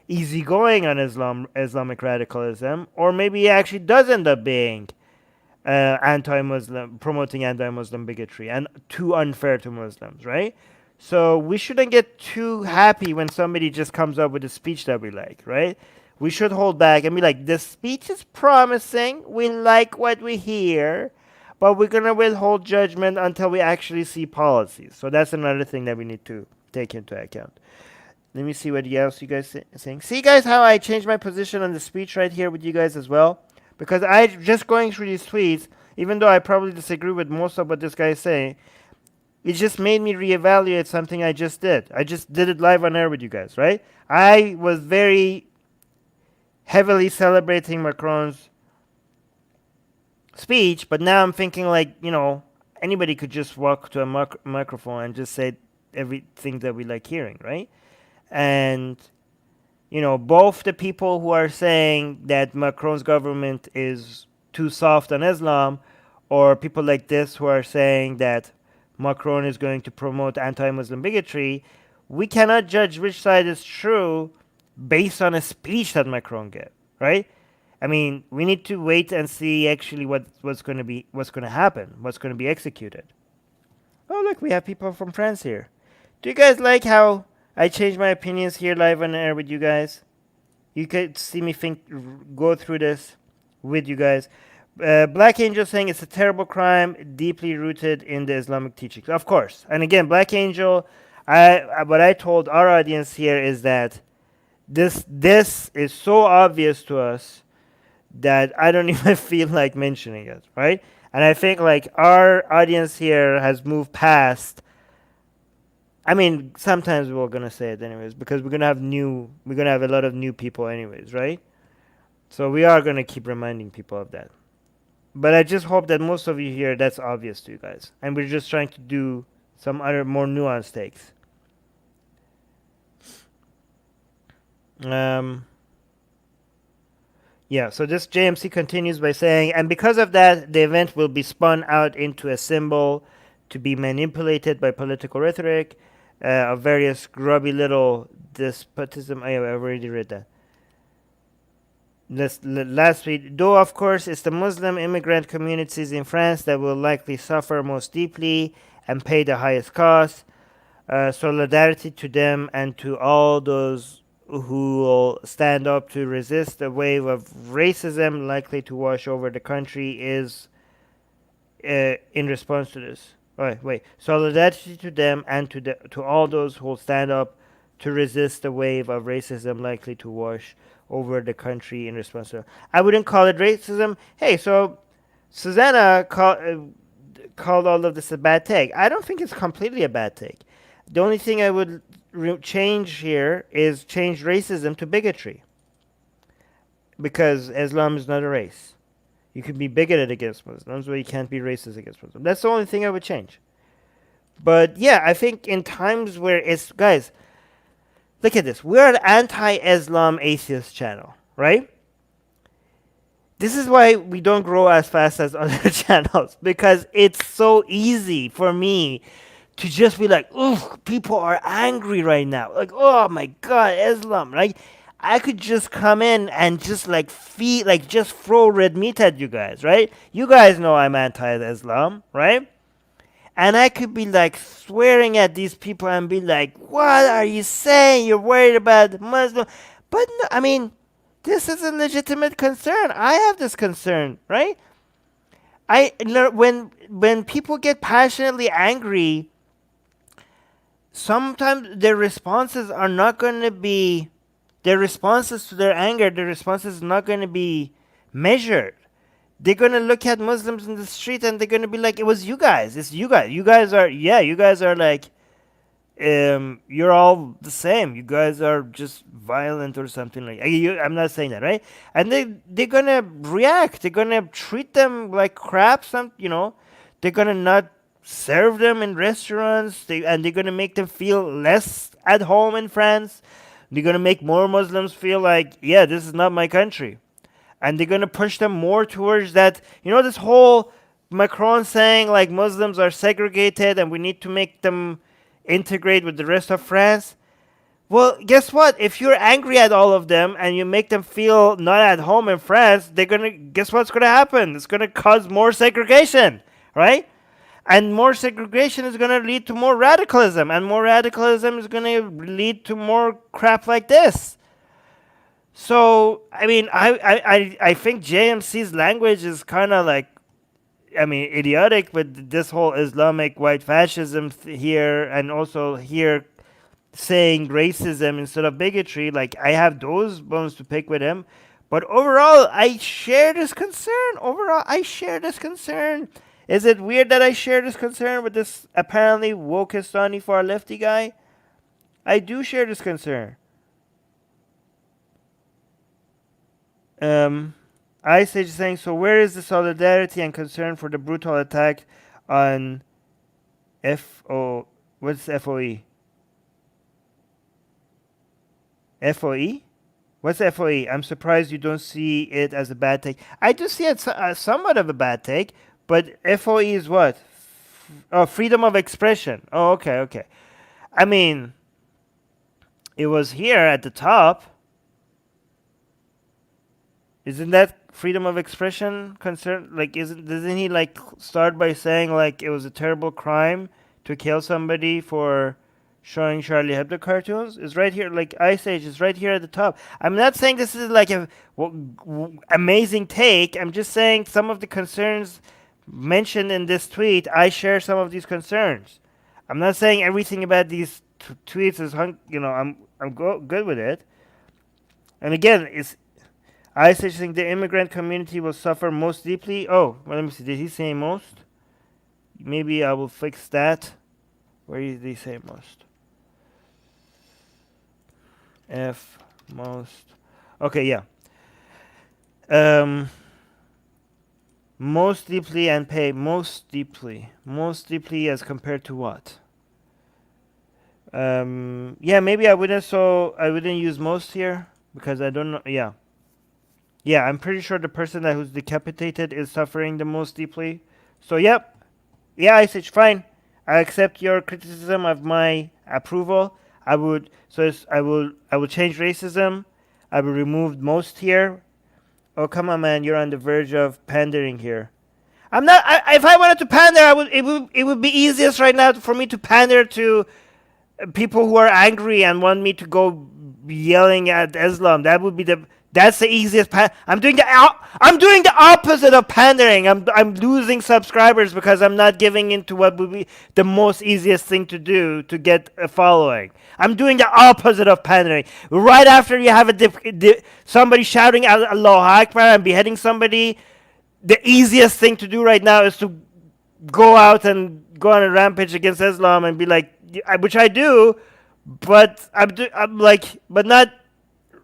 easygoing on Islamic radicalism, or maybe it actually does end up being promoting anti-Muslim bigotry and too unfair to Muslims, right? So we shouldn't get too happy when somebody just comes up with a speech that we like, right? We should hold back and be like, this speech is promising. We like what we hear. but we're going to withhold judgment until we actually see policies. So that's another thing that we need to take into account. Let me see what else you guys saying. See, guys, how I changed my position on the speech right here with you guys as well? Because I just going through these tweets, even though I probably disagree with most of what this guy is saying, it just made me reevaluate something I just did. I just did it live on air with you guys, right? I was very heavily celebrating Macron's speech, but now I'm thinking like, anybody could just walk to a microphone and just say everything that we like hearing, right? And, both the people who are saying that Macron's government is too soft on Islam, or people like this who are saying that Macron is going to promote anti-Muslim bigotry, we cannot judge which side is true based on a speech that Macron gave, right? I mean, we need to wait and see actually what's going to happen, what's going to be executed. Oh, look, we have people from France here. Do you guys like how I changed my opinions here live on air with you guys? You could see me go through this with you guys. Black Angel saying it's a terrible crime, deeply rooted in the Islamic teachings. Of course. And again, Black Angel, what I told our audience here is that this is so obvious to us that I don't even feel like mentioning it, right? And I think like our audience here has moved past. I mean, sometimes we're gonna say it anyways because we're gonna have a lot of new people anyways, right? So we are gonna keep reminding people of that. But I just hope that most of you here, that's obvious to you guys, and we're just trying to do some other more nuanced takes. Yeah, so this JMC continues by saying, and because of that, the event will be spun out into a symbol to be manipulated by political rhetoric of various grubby little despotism. I've already read that. Last week, though, of course, it's the Muslim immigrant communities in France that will likely suffer most deeply and pay the highest cost. Solidarity to them and to all those who will stand up to resist the wave of racism likely to wash over the country is in response to this. Solidarity to them and to all those who will stand up to resist the wave of racism likely to wash over the country in response to. I wouldn't call it racism. Hey, so Susanna called all of this a bad take. I don't think it's completely a bad take. The only thing I would change here is change racism to bigotry. Because Islam is not a race. You can be bigoted against Muslims, but you can't be racist against Muslims. That's the only thing I would change. But yeah, I think in times where it's... Guys, look at this. We're an anti-Islam atheist channel, right? This is why we don't grow as fast as other channels. Because it's so easy for me to just be like, oh, people are angry right now. Like, oh my God, Islam. Like, I could just come in and just like just throw red meat at you guys, right? You guys know I'm anti-Islam, right? And I could be like swearing at these people and be like, what are you saying? You're worried about Muslim. But no, I mean, this is a legitimate concern. I have this concern, right? When people get passionately angry, sometimes their responses are not going to be, their responses to their anger, their responses are not going to be measured. They're going to look at Muslims in the street and they're going to be like, it was you guys. It's you guys. You guys are like, you're all the same. You guys are just violent or something like that. I'm not saying that, right? And they're going to react. They're going to treat them like crap. They're going to not serve them in restaurants, and they're going to make them feel less at home in France. They're going to make more Muslims feel like, yeah, this is not my country. And they're going to push them more towards that. This whole Macron saying like Muslims are segregated and we need to make them integrate with the rest of France. Well, guess what? If you're angry at all of them and you make them feel not at home in France, guess what's going to happen? It's going to cause more segregation, right? And more segregation is going to lead to more radicalism. And more radicalism is going to lead to more crap like this. So, I mean, I think JMC's language is kind of like, I mean, idiotic with this whole Islamic white fascism here, and also here saying racism instead of bigotry. Like, I have those bones to pick with him. But overall, I share this concern. Overall, I share this concern. Is it weird that I share this concern with this apparently wokistani far lefty guy? I do share this concern. Ice Age is saying, so where is the solidarity and concern for the brutal attack on what's FOE? FOE? What's FOE? I'm surprised you don't see it as a bad take. I do see it somewhat of a bad take, but FOE is what? Freedom of expression. Oh, okay, okay. I mean, it was here at the top. Isn't that freedom of expression concern? Like, doesn't he like start by saying like it was a terrible crime to kill somebody for showing Charlie Hebdo cartoons? Is right here, like Ice Age is right here at the top. I'm not saying this is like a amazing take. I'm just saying some of the concerns mentioned in this tweet. I share some of these concerns. I'm not saying everything about these tweets is I'm good with it. And again, it's I think the immigrant community will suffer most deeply. Oh, well, let me see. Did he say most? Maybe I will fix that. Where did he say most? F most. Okay, yeah. Most deeply and pay most deeply. Most deeply as compared to what? Yeah, maybe I wouldn't use most here because I don't know. Yeah. Yeah, I'm pretty sure the person who's decapitated is suffering the most deeply. So, yep. Yeah, I said, fine. I accept your criticism of my approval. I will change racism. I will remove most here. Oh, come on, man. You're on the verge of pandering here. I'm not. If I wanted to pander, it would be easiest right now for me to pander to people who are angry and want me to go yelling at Islam. That's the easiest. I'm doing the opposite of pandering. I'm losing subscribers because I'm not giving into what would be the most easiest thing to do to get a following. I'm doing the opposite of pandering. Right after you have somebody shouting Allahu Akbar and beheading somebody, the easiest thing to do right now is to go out and go on a rampage against Islam and be like, which I do, but but not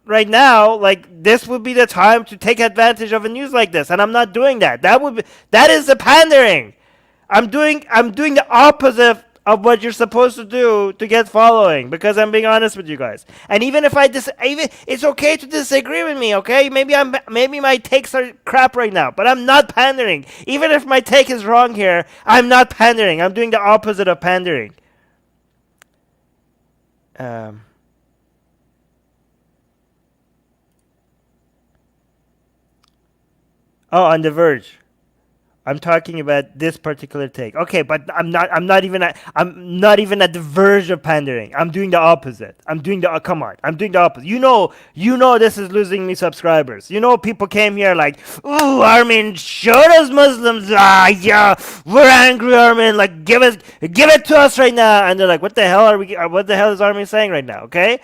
right now. Like, this would be the time to take advantage of a news like this, and I'm not doing that. That is the pandering. I'm doing the opposite of what you're supposed to do to get following, because I'm being honest with you guys. And even if it's okay to disagree with me, okay? Maybe my takes are crap right now, but I'm not pandering. Even if my take is wrong here, I'm not pandering. I'm doing the opposite of pandering. On The Verge. I'm talking about this particular take. Okay, but I'm not even at the verge of pandering. I'm doing the opposite. I'm doing the opposite. You know this is losing me subscribers. You know, people came here like, ooh, Armin, show us Muslims. Yeah, we're angry, Armin. Like, give it to us right now. And they're like, what the hell is Armin saying right now? Okay,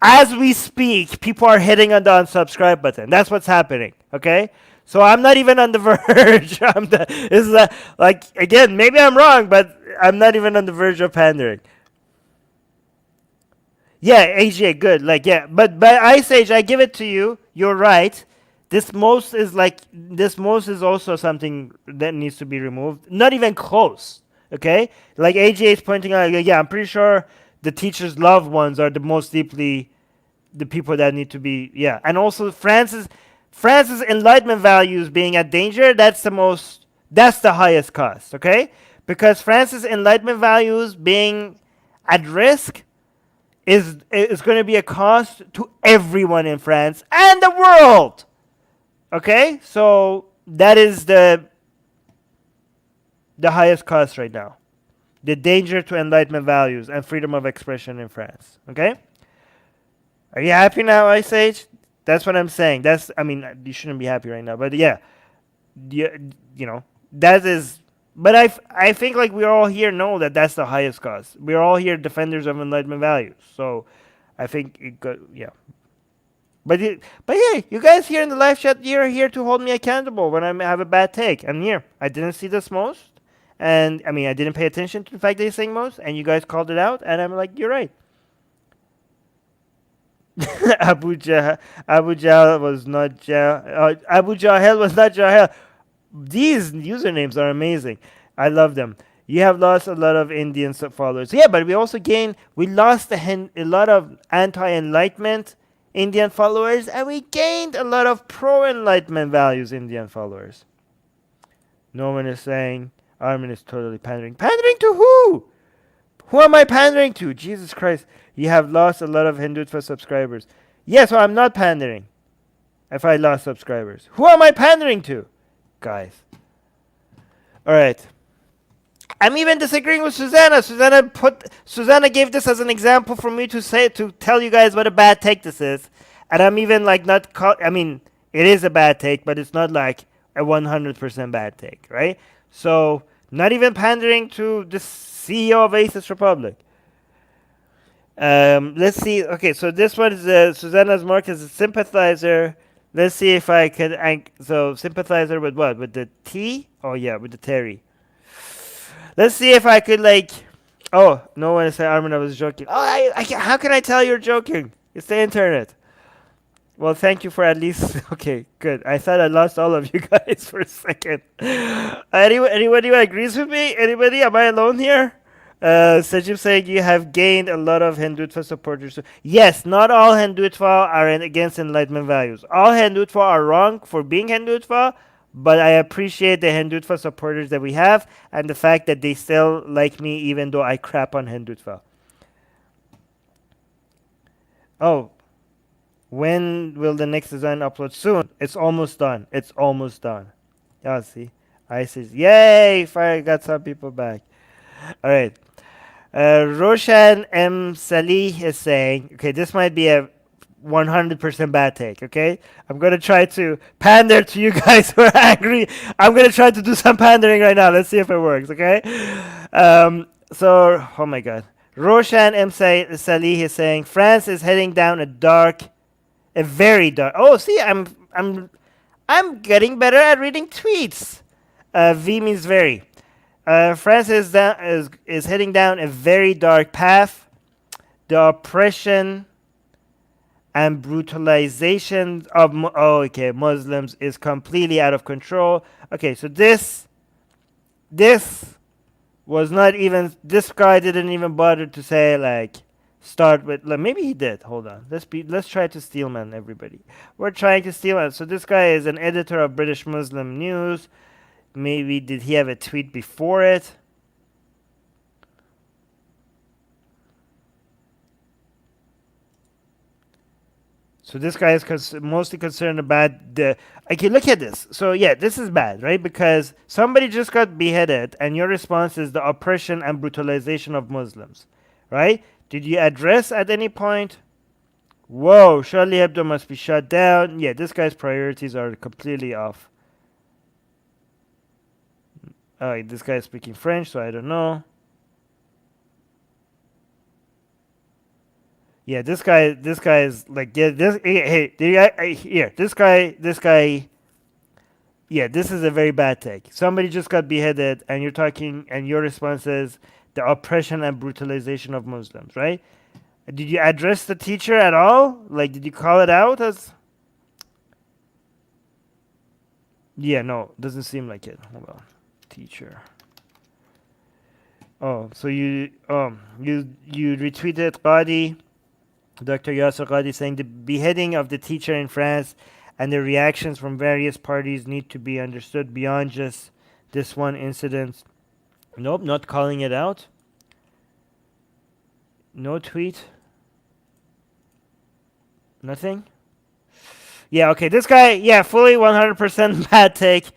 as we speak, people are hitting on the unsubscribe button. That's what's happening. Okay. So I'm not even on the verge. Again, maybe I'm wrong, but I'm not even on the verge of pandering. Yeah, AJ, good. But Ice Age, I give it to you. You're right. This most is also something that needs to be removed. Not even close. Okay, like AJ is pointing out. Yeah, I'm pretty sure the teachers' loved ones are the most deeply the people that need to be. Yeah, and also France's Enlightenment values being at danger, that's the highest cost, okay? Because France's Enlightenment values being at risk is going to be a cost to everyone in France and the world, okay? So that is the highest cost right now. The danger to Enlightenment values and freedom of expression in France, okay? Are you happy now, Ice Age? That's what I'm saying. You shouldn't be happy right now, but yeah. you know, that is. But I think like we all here know that that's the highest cause. We're all here defenders of Enlightenment values. So I think it got, yeah. But yeah, you guys here in the live chat, you're here to hold me accountable when I have a bad take. And here, I didn't see this most, and I mean I didn't pay attention to the fact that he's saying most, and you guys called it out, and I'm like, you're right. Abu Jahl was not Abu Jahel was not Jahel. These usernames are amazing. I love them. You have lost a lot of Indian followers. Yeah, but we lost a lot of anti-enlightenment Indian followers, and we gained a lot of pro-enlightenment values Indian followers. No one is saying Armin is totally pandering. Pandering to who? Who am I pandering to? Jesus Christ. You have lost a lot of Hindutva subscribers. Yes, so I'm not pandering if I lost subscribers. Who am I pandering to? Guys. All right. I'm even disagreeing with Susanna. Susanna gave this as an example for me to tell you guys what a bad take this is. And I'm even like I mean, it is a bad take, but it's not like a 100% bad take, right? So, not even pandering to the CEO of Atheist Republic. Let's see. Okay, so this one is Susanna's marked as a sympathizer. Let's see if I can. So sympathizer with what? With the T? Oh yeah, with the Terry. Let's see if I could like. Oh, no one is saying Armin. I was joking. Oh, how can I tell you're joking? It's the internet. Well, thank you for at least. Okay, good. I thought I lost all of you guys for a second. Anybody who agrees with me? Anybody? Am I alone here? Sajib saying you have gained a lot of Hindutva supporters. Yes, not all Hindutva are against Enlightenment values. All Hindutva are wrong for being Hindutva, but I appreciate the Hindutva supporters that we have and the fact that they still like me even though I crap on Hindutva. Oh, when will the next design upload? Soon. It's almost done. It's almost done. Yeah, see. I see. Yay! I got some people back. All right. Roshan M. Salih is saying, okay, this might be a 100% bad take, okay? I'm going to try to pander to you guys who are angry. I'm going to try to do some pandering right now. Let's see if it works, okay? Oh my God. Roshan M. Salih is saying, France is heading down a very dark. Oh, see, I'm getting better at reading tweets. V means very. France is heading down a very dark path. The oppression and brutalization of Muslims is completely out of control. Okay, so this was not even. This guy didn't even bother to say like start with. Like, maybe he did. Hold on. Let's try to steelman everybody. We're trying to steelman. So this guy is an editor of British Muslim News. Maybe did he have a tweet before it? So this guy is mostly concerned about the. Okay, look at this. So yeah, this is bad, right? Because somebody just got beheaded, and your response is the oppression and brutalization of Muslims, right? Did you address at any point? Whoa, Charlie Hebdo must be shut down. Yeah, this guy's priorities are completely off. This guy is speaking French, so I don't know. Yeah, this guy is like, yeah, this guy. Yeah, this is a very bad take. Somebody just got beheaded, and you're talking, and your response is the oppression and brutalization of Muslims, right? Did you address the teacher at all? Like, did you call it out as? Yeah, no, doesn't seem like it. Hold on. Teacher. Oh, so you retweeted Qadi, Dr. Yasser Qadi, saying the beheading of the teacher in France and the reactions from various parties need to be understood beyond just this one incident. Nope, not calling it out. No tweet. Nothing. Yeah, okay, this guy, yeah, fully 100% bad take.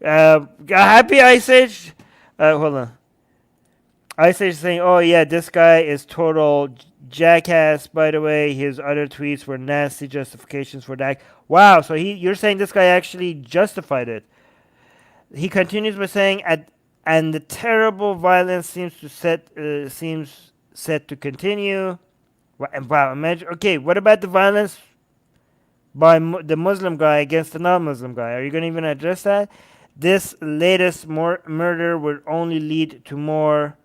Happy Ice Age. Hold on. Ice Age is saying, oh yeah, this guy is total jackass. By the way, his other tweets were nasty justifications for that. Wow, so you're saying this guy actually justified it. He continues by saying, and the terrible violence seems set to continue. Wow, imagine. Okay, what about the violence by the Muslim guy against the non-Muslim guy? Are you going to even address that? This latest murder would only lead to more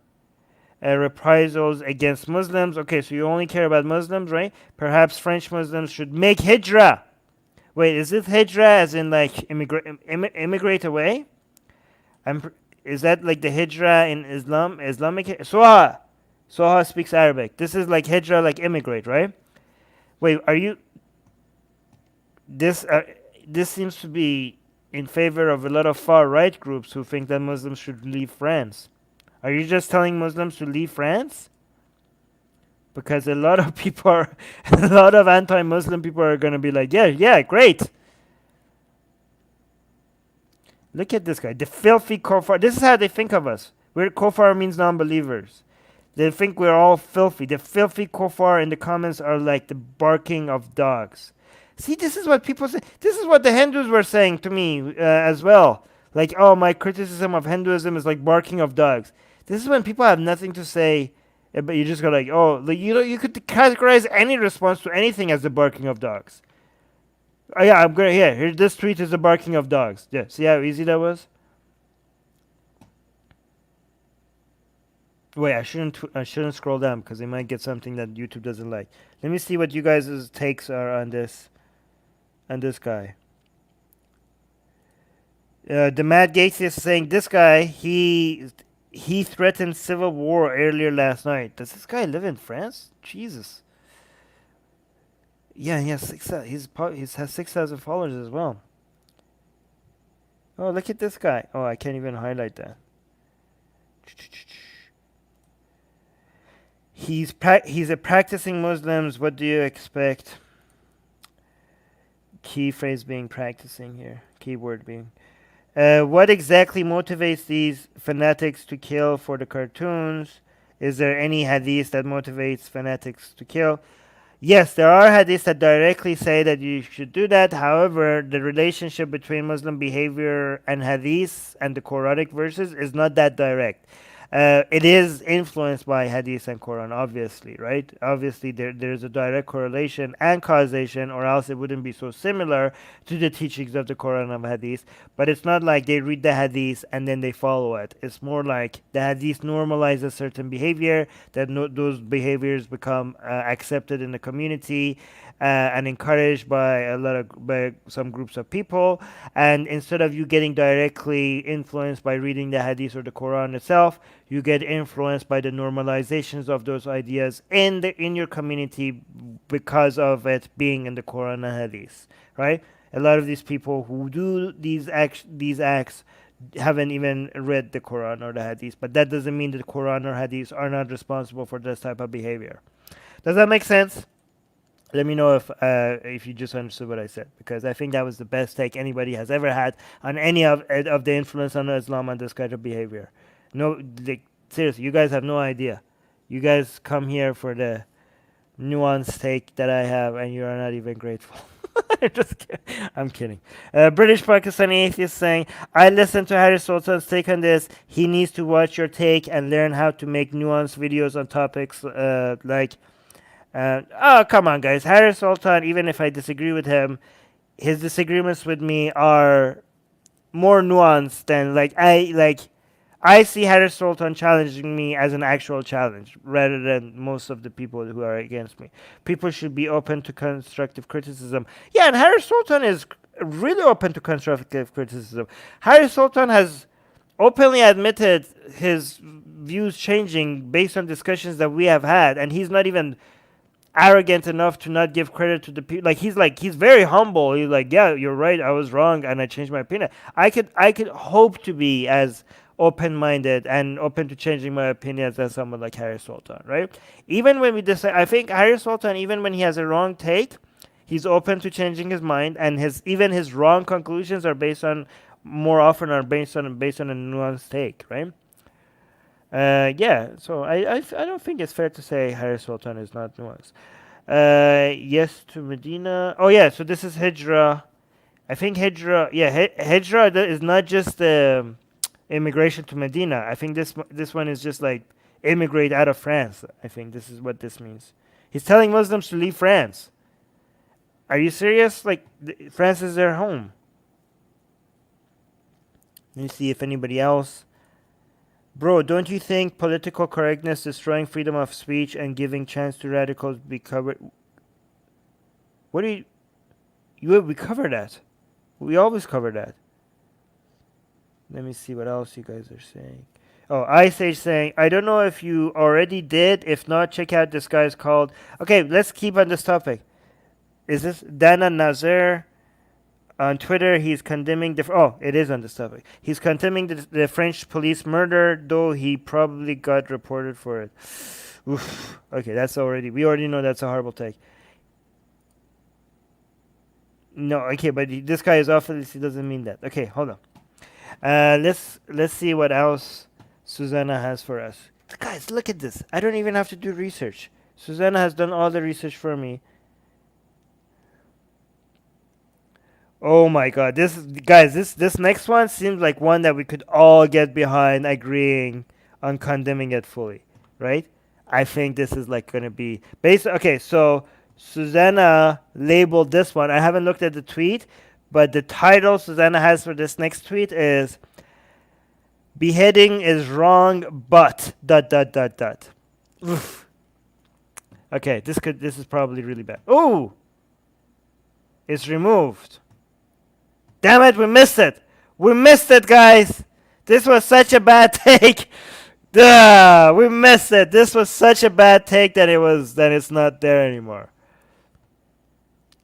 reprisals against Muslims. Okay, so you only care about Muslims, right? Perhaps French Muslims should make hijrah. Wait, is this hijrah as in like immigrate away? Is that like the hijrah in Islam? Islamic Soha. Soha speaks Arabic. This is like hijrah, like immigrate, right? Wait, are you? This seems to be in favor of a lot of far right groups who think that Muslims should leave France. Are you just telling Muslims to leave France? Because a lot of people are, a lot of anti-Muslim people are going to be like, yeah, great. Look at this guy, the filthy kofar. This is how they think of us. Kofar means non-believers. They think we're all filthy. The filthy kofar in the comments are like the barking of dogs. See, this is what people say. This is what the Hindus were saying to me as well. Like, oh, my criticism of Hinduism is like barking of dogs. This is when people have nothing to say, but you just go like, oh, like, you could categorize any response to anything as the barking of dogs. Oh yeah, I'm great. Here, this tweet is the barking of dogs. Yeah, see how easy that was? Wait, I shouldn't scroll down because they might get something that YouTube doesn't like. Let me see what you guys' takes are on this guy. The Mad Gates is saying this guy, he threatened civil war earlier last night. Does this guy live in France? Jesus. Yeah, he has he has 6,000 followers as well. Oh, look at this guy. Oh, I can't even highlight that. He's a practicing Muslims. What do you expect? Key phrase being practicing here. Keyword being. What exactly motivates these fanatics to kill for the cartoons? Is there any hadith that motivates fanatics to kill? Yes, there are hadiths that directly say that you should do that. However, the relationship between Muslim behavior and hadiths and the Quranic verses is not that direct. It is influenced by hadith and Quran, obviously, right? Obviously, there's a direct correlation and causation, or else it wouldn't be so similar to the teachings of the Quran and hadith. But it's not like they read the hadith and then they follow it. It's more like the hadith normalizes certain behavior, that those behaviors become accepted in the community and encouraged by some groups of people. And instead of you getting directly influenced by reading the hadith or the Quran itself, you get influenced by the normalizations of those ideas in your community because of it being in the Quran and hadith, right? A lot of these people who do these acts haven't even read the Quran or the hadith, but that doesn't mean that the Quran or hadith are not responsible for this type of behavior. Does that make sense? Let me know if you just understood what I said, because I think that was the best take anybody has ever had on any of the influence on Islam and this kind of behavior. No, seriously, you guys have no idea. You guys come here for the nuance take that I have, and you are not even grateful. I'm kidding. British Pakistani atheist saying, I listened to Harry Sultan's take on this. He needs to watch your take and learn how to make nuanced videos on topics like... oh, come on, guys. Harry Sultan, even if I disagree with him, his disagreements with me are more nuanced than I see Harry Sultan challenging me as an actual challenge rather than most of the people who are against me. People should be open to constructive criticism. Yeah, and Harry Sultan is really open to constructive criticism. Harry Sultan has openly admitted his views changing based on discussions that we have had, and he's not even arrogant enough to not give credit to the people. He's very humble. He's like, yeah, you're right, I was wrong and I changed my opinion. I could hope to be as open-minded and open to changing my opinions as someone like Harry Sultan, right? Even when we decide, I think Harry Sultan, even when he has a wrong take, he's open to changing his mind, and his wrong conclusions are based on based on a nuanced take, right? Yeah, so I don't think it's fair to say Harry Sultan is not nuanced. Yes to Medina. Oh yeah, so this is Hijrah. I think Hijra, Hijra is not just immigration to Medina. I think this one is just like immigrate out of France. I think this is what this means. He's telling Muslims to leave France. Are you serious? Like, France is their home. Let me see if anybody else. Bro, don't you think political correctness destroying freedom of speech and giving chance to radicals be covered? What do you... We cover that. We always cover that. Let me see what else you guys are saying. Oh, Ice Age saying, I don't know if you already did. If not, check out this guy's called... Okay, let's keep on this topic. Is this Dana Nazir? On Twitter, he's condemning the... Oh, it is on this topic. He's condemning the French police murder, though he probably got reported for it. Oof. Okay, that's already... We already know that's a horrible take. No, okay, but this guy is obviously doesn't mean that. Okay, hold on. Let's see what else Susanna has for us. Guys, look at this. I don't even have to do research. Susanna has done all the research for me. Oh my god, this next one seems like one that we could all get behind, agreeing on condemning it fully, right? I think this is like going to be based. Okay, so Susanna labeled this one. I haven't looked at the tweet, but the title Susanna has for this next tweet is "Beheading is wrong, but ... Oof. Okay, this is probably really bad. Ooh, it's removed. Damn it, we missed it. We missed it, guys. This was such a bad take. Duh, we missed it. This was such a bad take that it's not there anymore.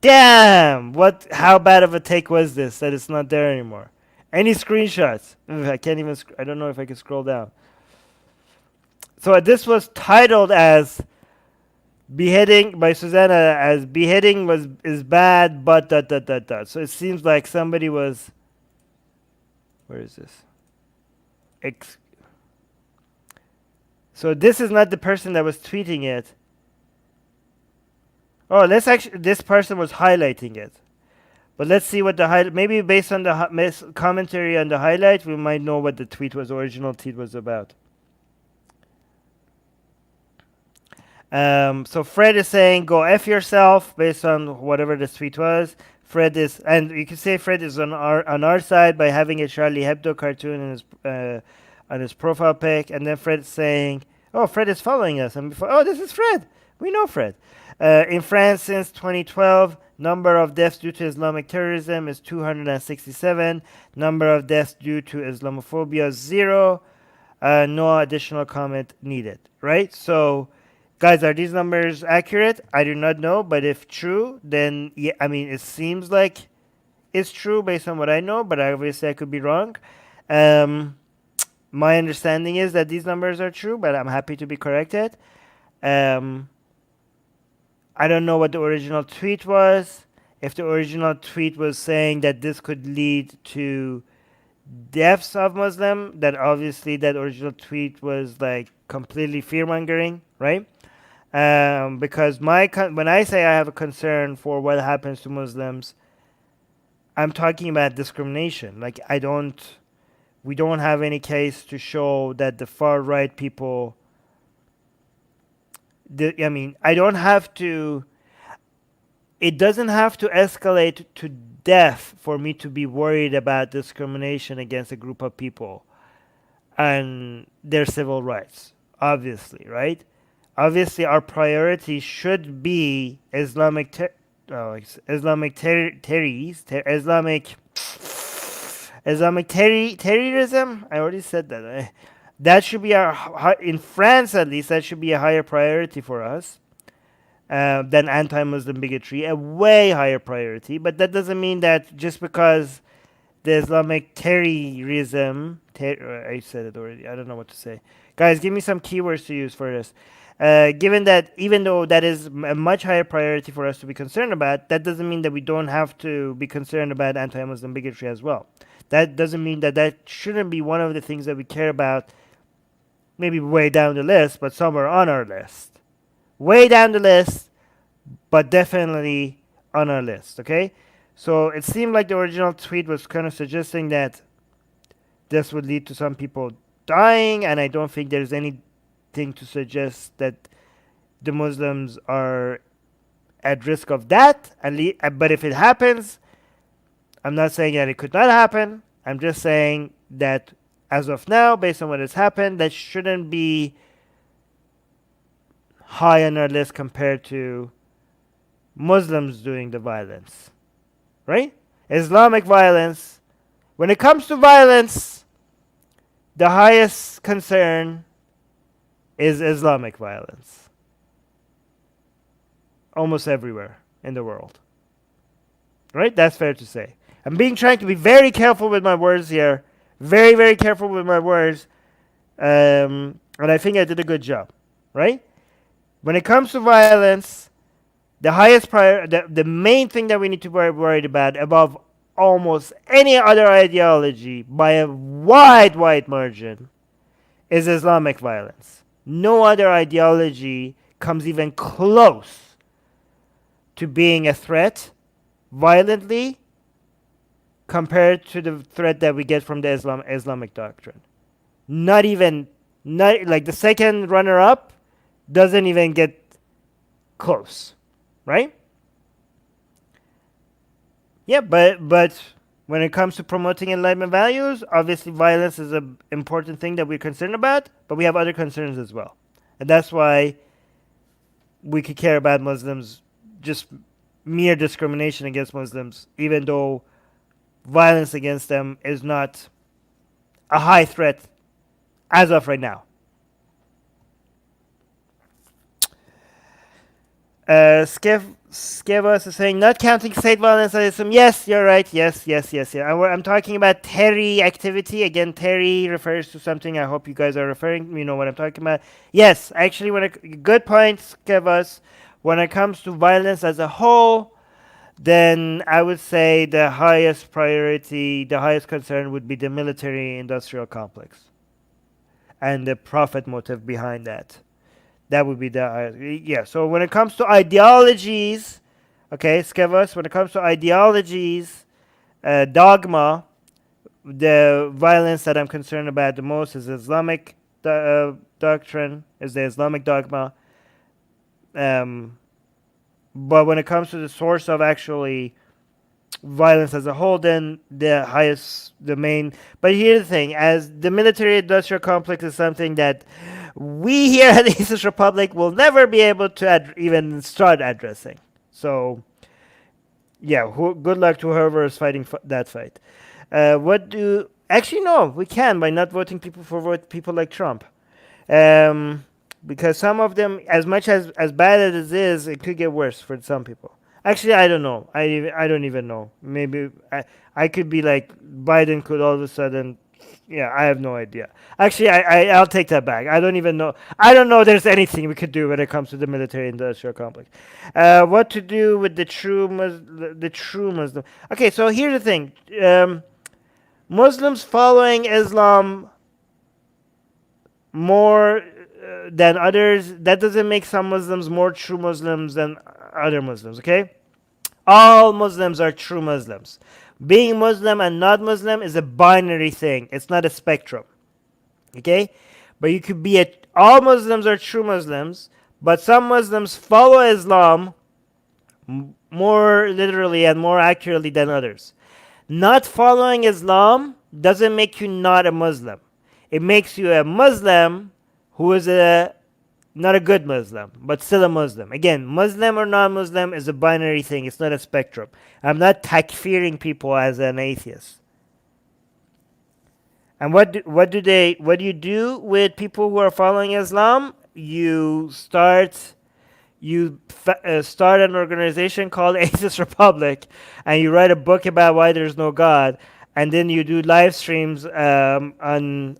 Damn! How bad of a take was this that it's not there anymore? Any screenshots? I can't even, I don't know if I can scroll down. So this was titled as beheading by Susanna as beheading is bad, but ... So it seems like somebody was... Where is this? So this is not the person that was tweeting it. Oh, this person was highlighting it. But let's see what the highlight... Maybe based on the commentary on the highlight, we might know what the original tweet was about. So Fred is saying, go F yourself, based on whatever the tweet was. Fred is... And you can say Fred is on our side by having a Charlie Hebdo cartoon in on his profile pic. And then Fred's saying... Oh, Fred is following us. And before, oh, this is Fred. We know Fred. In France, since 2012, number of deaths due to Islamic terrorism is 267. Number of deaths due to Islamophobia, 0. No additional comment needed. Right? So, guys, are these numbers accurate? I do not know. But if true, then, yeah, I mean, it seems like it's true based on what I know. But obviously, I could be wrong. My understanding is that these numbers are true, but I'm happy to be corrected. I don't know what the original tweet was. If the original tweet was saying that this could lead to deaths of Muslim, that obviously that original tweet was like completely fear-mongering, right? Because when I say I have a concern for what happens to Muslims, I'm talking about discrimination. Like we don't have any case to show that the far-right people... I mean, I don't have to... It doesn't have to escalate to death for me to be worried about discrimination against a group of people and their civil rights, obviously, right? Obviously, our priority should be Islamic terrorism. I already said that. That should be in France at least, that should be a higher priority for us than anti-Muslim bigotry, a way higher priority. But that doesn't mean that just because the Islamic terrorism, I said it already, I don't know what to say. Guys, give me some keywords to use for this. Given that, even though that is a much higher priority for us to be concerned about, that doesn't mean that we don't have to be concerned about anti-Muslim bigotry as well. That doesn't mean that shouldn't be one of the things that we care about, maybe way down the list, but somewhere on our list. Way down the list, but definitely on our list, okay? So it seemed like the original tweet was kind of suggesting that this would lead to some people dying, and I don't think there's anything to suggest that the Muslims are at risk of that. But if it happens, I'm not saying that it could not happen. I'm just saying that as of now, based on what has happened, that shouldn't be high on our list compared to Muslims doing the violence, right? Islamic violence. When it comes to violence, the highest concern is Islamic violence. Almost everywhere in the world. Right? That's fair to say. I'm trying to be very careful with my words here. Very, very careful with my words. And I think I did a good job. Right? When it comes to violence, the highest the main thing that we need to be worried about above almost any other ideology by a wide, wide margin is Islamic violence. No other ideology comes even close to being a threat violently compared to the threat that we get from the Islamic doctrine. Not like the second runner-up doesn't even get close, right? Yeah, but when it comes to promoting Enlightenment values, obviously violence is an important thing that we're concerned about, but we have other concerns as well. And that's why we could care about Muslims, just mere discrimination against Muslims, even though violence against them is not a high threat as of right now. Skevas is saying, not counting state violence as Islam. Yes, you're right. Yes. I'm talking about Terry activity. Again, Terry refers to something I hope you guys are referring. You know what I'm talking about. Yes, actually, good point, Skevas. When it comes to violence as a whole, then I would say the highest priority, the highest concern would be the military-industrial complex and the profit motive behind that. That would be the so when it comes to ideologies, okay, Skevas, when it comes to ideologies, dogma, the violence that I'm concerned about the most is Islamic doctrine, is the Islamic dogma. But when it comes to the source of actually violence as a whole, then the main. But here's the thing: as the military-industrial complex is something that we here at the Atheist Republic will never be able to even start addressing. So, yeah, good luck to whoever is fighting that fight. Actually, no, we can by not voting for people like Trump. Because some of them, as much as bad as it is, it could get worse for some people. Actually, I don't know. I don't even know. Maybe I could be like Biden could all of a sudden. Yeah, I have no idea. Actually, I'll take that back. I don't even know. I don't know there's anything we could do when it comes to the military-industrial complex. What to do with the true Muslim? Okay, so here's the thing. Muslims following Islam more than others, that doesn't make some Muslims more true Muslims than other Muslims, okay? All Muslims are true Muslims. Being Muslim and not Muslim is a binary thing. It's not a spectrum, okay? But you could be all Muslims are true Muslims, but some Muslims follow Islam more literally and more accurately than others. Not following Islam doesn't make you not a Muslim. It makes you a Muslim who is not a good Muslim, but still a Muslim. Again, Muslim or non-Muslim is a binary thing. It's not a spectrum. I'm not takfiring people as an atheist. And what do you do with people who are following Islam? You start an organization called Atheist Republic, and you write a book about why there's no God. And then you do live streams on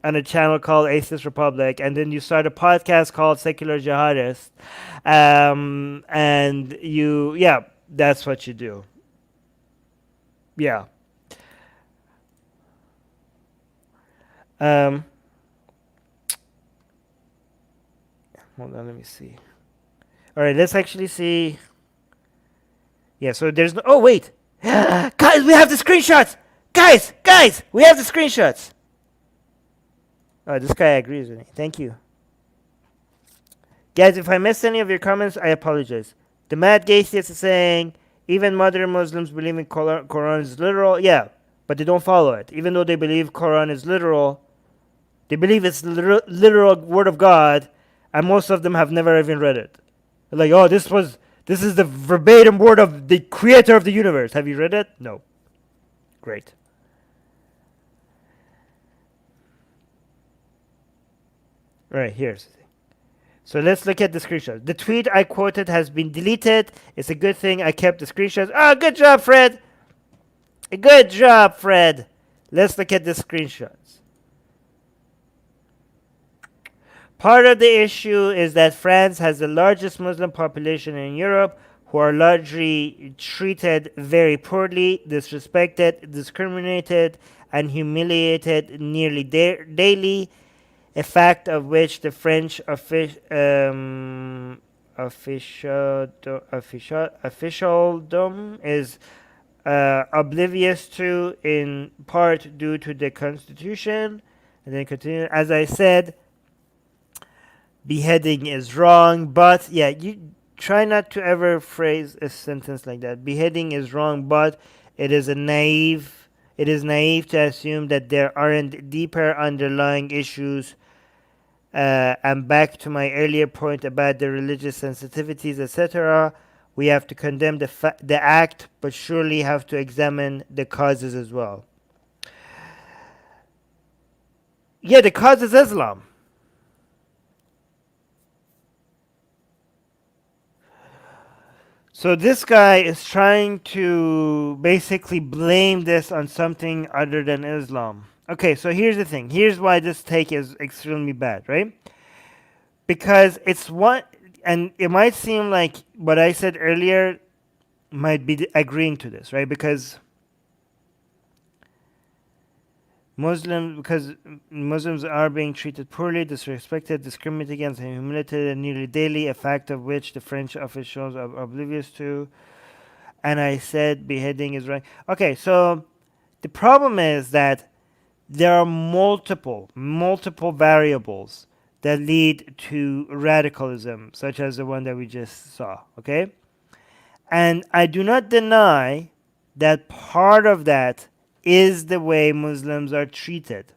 a channel called Atheist Republic, and then you start a podcast called Secular Jihadist, and that's what you do. Yeah. Hold on, let me see. All right, let's actually see. Yeah, so there's no. Oh wait. Guys, we have the screenshots. Guys, we have the screenshots. Oh, this guy agrees with me. Thank you. Guys, if I missed any of your comments, I apologize. The Mad Atheist is saying, even modern Muslims believe in Quran is literal. Yeah, but they don't follow it. Even though they believe Quran is literal, they believe it's the literal word of God, and most of them have never even read it. They're like, oh, this is the verbatim word of the creator of the universe. Have you read it? No. Great. All right, here's the thing. So let's look at the screenshot. The tweet I quoted has been deleted. It's a good thing I kept the screenshots. Oh, good job, Fred. Good job, Fred. Let's look at the screenshots. Part of the issue is that France has the largest Muslim population in Europe, who are largely treated very poorly, disrespected, discriminated, and humiliated nearly daily, a fact of which the French officialdom is oblivious to, in part due to the constitution. And then continue. As I said, beheading is wrong, but yeah, you try not to ever phrase a sentence like that. Beheading is wrong, but it is naive to assume that there aren't deeper underlying issues. And back to my earlier point about the religious sensitivities, etc., we have to condemn the act, but surely have to examine the causes as well. Yeah, the cause is Islam. So this guy is trying to basically blame this on something other than Islam. Okay, so here's the thing. Here's why this take is extremely bad, right? Because it's one, and it might seem like what I said earlier might be agreeing to this, right? Because Muslims are being treated poorly, disrespected, discriminated against, and humiliated nearly daily, a fact of which the French officials are oblivious to. And I said beheading is right. Okay, so the problem is that there are multiple variables that lead to radicalism, such as the one that we just saw, okay? And I do not deny that part of that is the way Muslims are treated.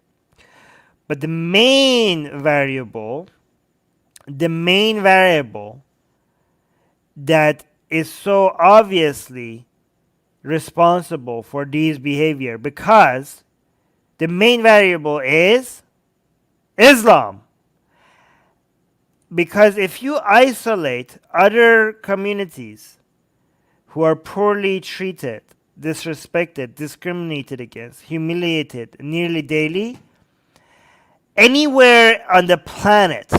But the main variable that is so obviously responsible for these behavior, because the main variable is Islam. Because if you isolate other communities who are poorly treated, disrespected, discriminated against, humiliated nearly daily, anywhere on the planet,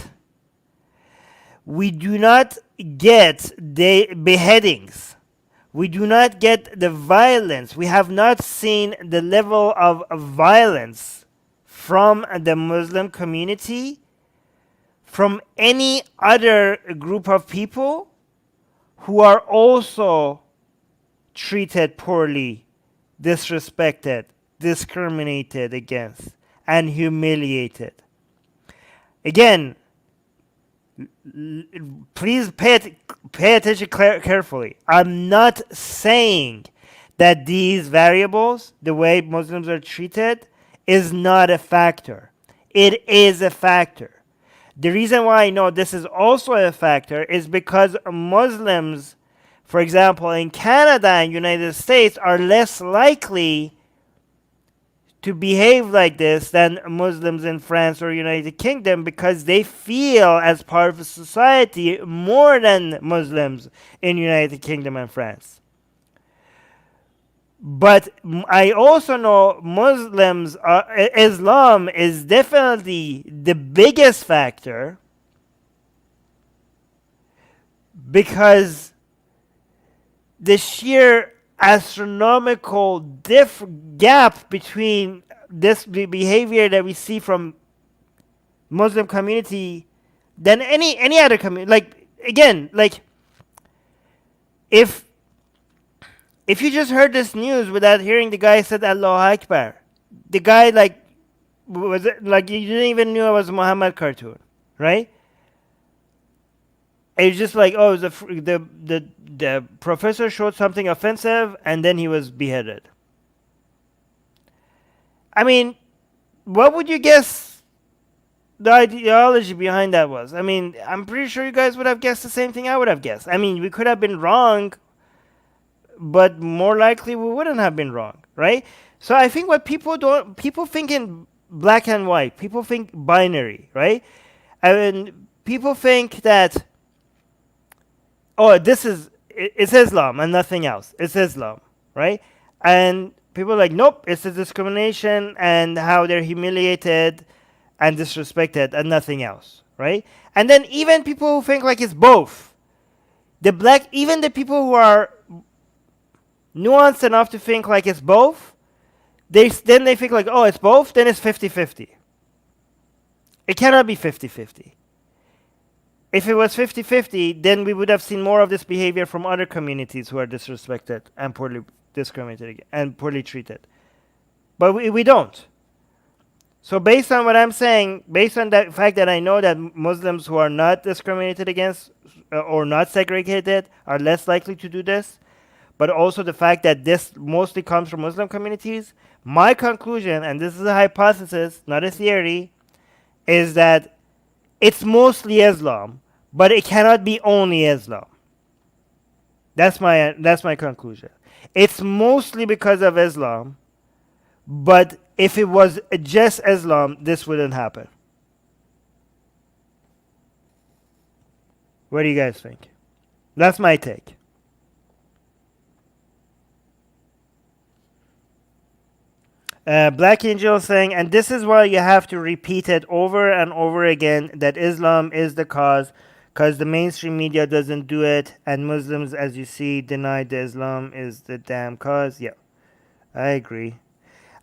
we do not get the beheadings. We do not get the violence. We have not seen the level of violence from the Muslim community, from any other group of people who are also treated poorly, disrespected, discriminated against, and humiliated. Again, please pay attention carefully. I'm not saying that these variables, the way Muslims are treated, is not a factor. It is a factor. The reason why I know this is also a factor is because Muslims, for example, in Canada and United States, are less likely to behave like this than Muslims in France or United Kingdom, because they feel as part of society more than Muslims in United Kingdom and France. But I also know Islam is definitely the biggest factor, because the sheer astronomical gap between this behavior that we see from Muslim community than any other community. Like, again, like, if if you just heard this news without hearing the guy said Allahu Akbar, the guy like was it like you didn't even knew it was a Muhammad cartoon, right? It's just like, oh, the professor showed something offensive and then he was beheaded. I mean, what would you guess the ideology behind that was? I mean, I'm pretty sure you guys would have guessed the same thing I would have guessed. I mean, we could have been wrong, but more likely we wouldn't have been wrong, right? So I think what people think in black and white, people think binary, right? I mean, people think that, oh, it's Islam and nothing else. It's Islam, right? And people are like, nope, it's a discrimination and how they're humiliated and disrespected and nothing else, right? And then even people who think like it's both. Even the people who are nuanced enough to think like it's both, then they think like, oh, it's both, then it's 50-50. It cannot be 50-50. If it was 50-50, then we would have seen more of this behavior from other communities who are disrespected and poorly discriminated and poorly treated. But we don't. So based on what I'm saying, based on that fact that I know that Muslims who are not discriminated against or not segregated are less likely to do this, but also the fact that this mostly comes from Muslim communities, my conclusion, and this is a hypothesis, not a theory, is that it's mostly Islam, but it cannot be only Islam. That's my conclusion. It's mostly because of Islam, but if it was just Islam, this wouldn't happen. What do you guys think? That's my take. Black Angel saying, and this is why you have to repeat it over and over again, that Islam is the cause, because the mainstream media doesn't do it, and Muslims, as you see, deny that Islam is the damn cause. Yeah, I agree.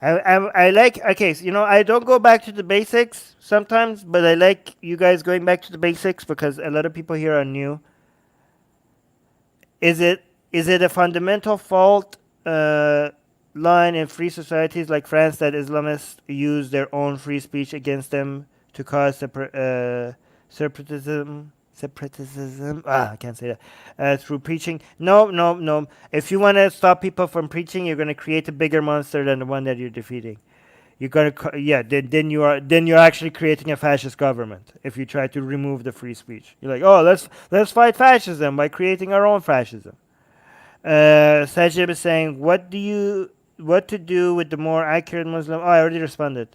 I like, okay, so, I don't go back to the basics sometimes, but I like you guys going back to the basics because a lot of people here are new. Is it a fundamental fault line in free societies like France that Islamists use their own free speech against them to cause separatism? I can't say that. Through preaching? No. If you want to stop people from preaching, you're going to create a bigger monster than the one that you're defeating. You're going to, then you're actually creating a fascist government. If you try to remove the free speech, you're like, oh, let's fight fascism by creating our own fascism. Sajib is saying, what to do with the more accurate Muslim? Oh, I already responded.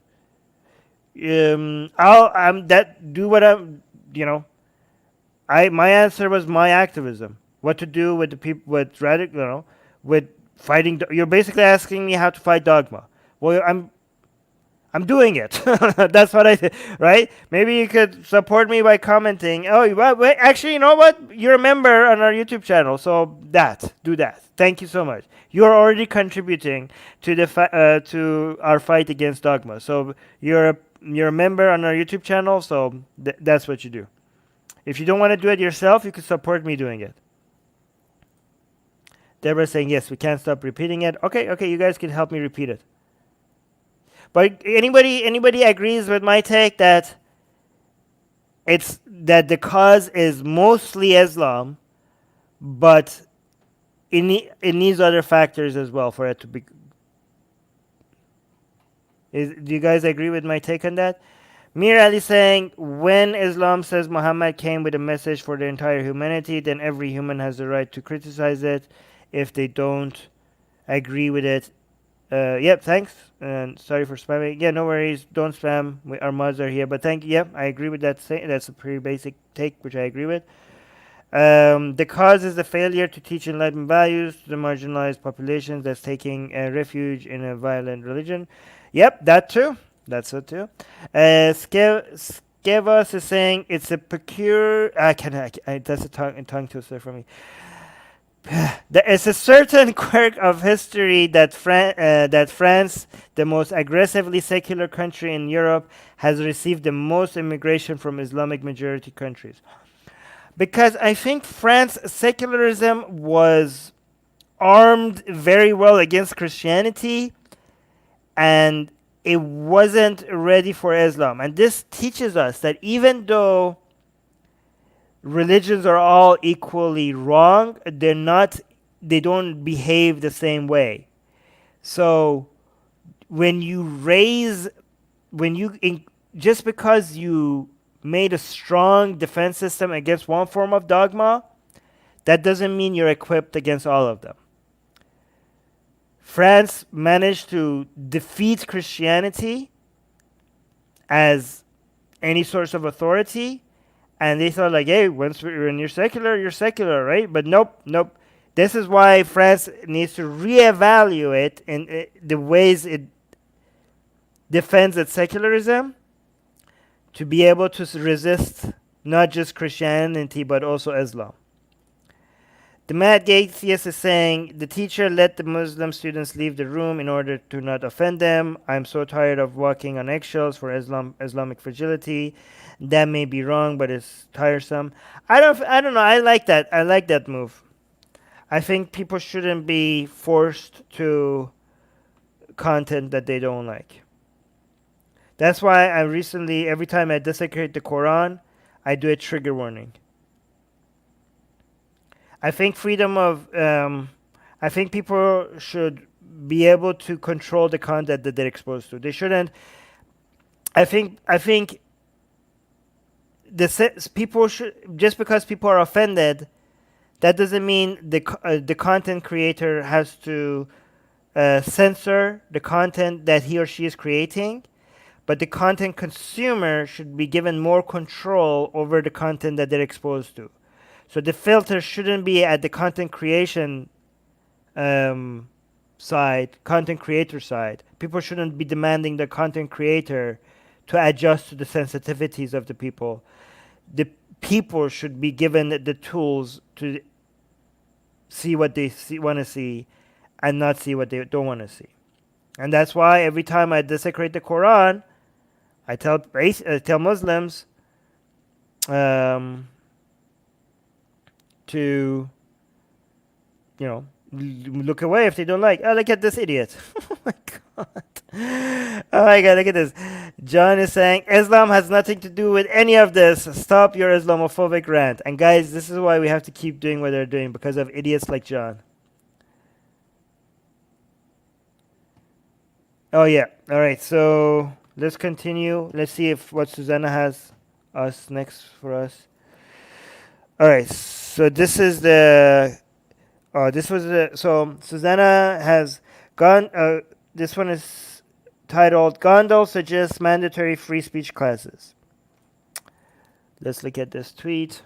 My answer was my activism. What to do with the people with radical, with fighting. You're basically asking me how to fight dogma. Well, I'm doing it. That's what I did, right? Maybe you could support me by commenting. Oh, wait, actually, you know what? You're a member on our YouTube channel, so do that. Thank you so much. You're already contributing to the to our fight against dogma. So you're a member on our YouTube channel, so that's what you do. If you don't want to do it yourself, you could support me doing it. Deborah's saying, yes, we can't stop repeating it. Okay, you guys can help me repeat it. But anybody agrees with my take that the cause is mostly Islam, but it needs other factors as well for it to be. Do you guys agree with my take on that? Mir Ali saying, when Islam says Muhammad came with a message for the entire humanity, then every human has the right to criticize it if they don't agree with it. Yep, thanks. And sorry for spamming. Yeah, no worries. Don't spam. Our mods are here. But thank you. Yep, I agree with that. That's a pretty basic take, which I agree with. The cause is the failure to teach Enlightenment values to the marginalized populations that's taking refuge in a violent religion. Yep, that too. That's it too. Skevas is saying it's a peculiar. That's a tongue twister for me. It's a certain quirk of history that France, the most aggressively secular country in Europe, has received the most immigration from Islamic majority countries. Because I think France secularism was armed very well against Christianity, and it wasn't ready for Islam. And this teaches us that even though religions are all equally wrong, they don't behave the same way. So when you just because you made a strong defense system against one form of dogma, that doesn't mean you're equipped against all of them. France managed to defeat Christianity as any source of authority, and they thought like, hey, when you're secular, right? But nope. This is why France needs to reevaluate in the ways it defends its secularism, to be able to resist not just Christianity but also Islam. The mad atheist is saying, the teacher let the Muslim students leave the room in order to not offend them. I'm so tired of walking on eggshells for Islamic fragility. That may be wrong, but it's tiresome. I don't know. I like that. I like that move. I think people shouldn't be forced to content that they don't like. That's why I recently, every time I desecrate the Quran, I do a trigger warning. I think I think people should be able to control the content that they're exposed to. They shouldn't. I think people should, just because people are offended, that doesn't mean the content creator has to censor the content that he or she is creating, but the content consumer should be given more control over the content that they're exposed to. So the filter shouldn't be at the content creation side, content creator side. People shouldn't be demanding the content creator to adjust to the sensitivities of the people. The people should be given the tools to see what they want to see and not see what they don't want to see. And that's why every time I desecrate the Quran, I tell Muslims to, look away if they don't like. Oh, look at this idiot. Oh my God. Oh my God, look at this. John is saying, Islam has nothing to do with any of this. Stop your Islamophobic rant. And guys, this is why we have to keep doing what they're doing, because of idiots like John. Oh yeah. All right, so let's continue. Let's see if what Susanna has next for us. All right, so this is so Susanna has gone, this one is titled, Gondal suggests mandatory free speech classes. Let's look at this tweet.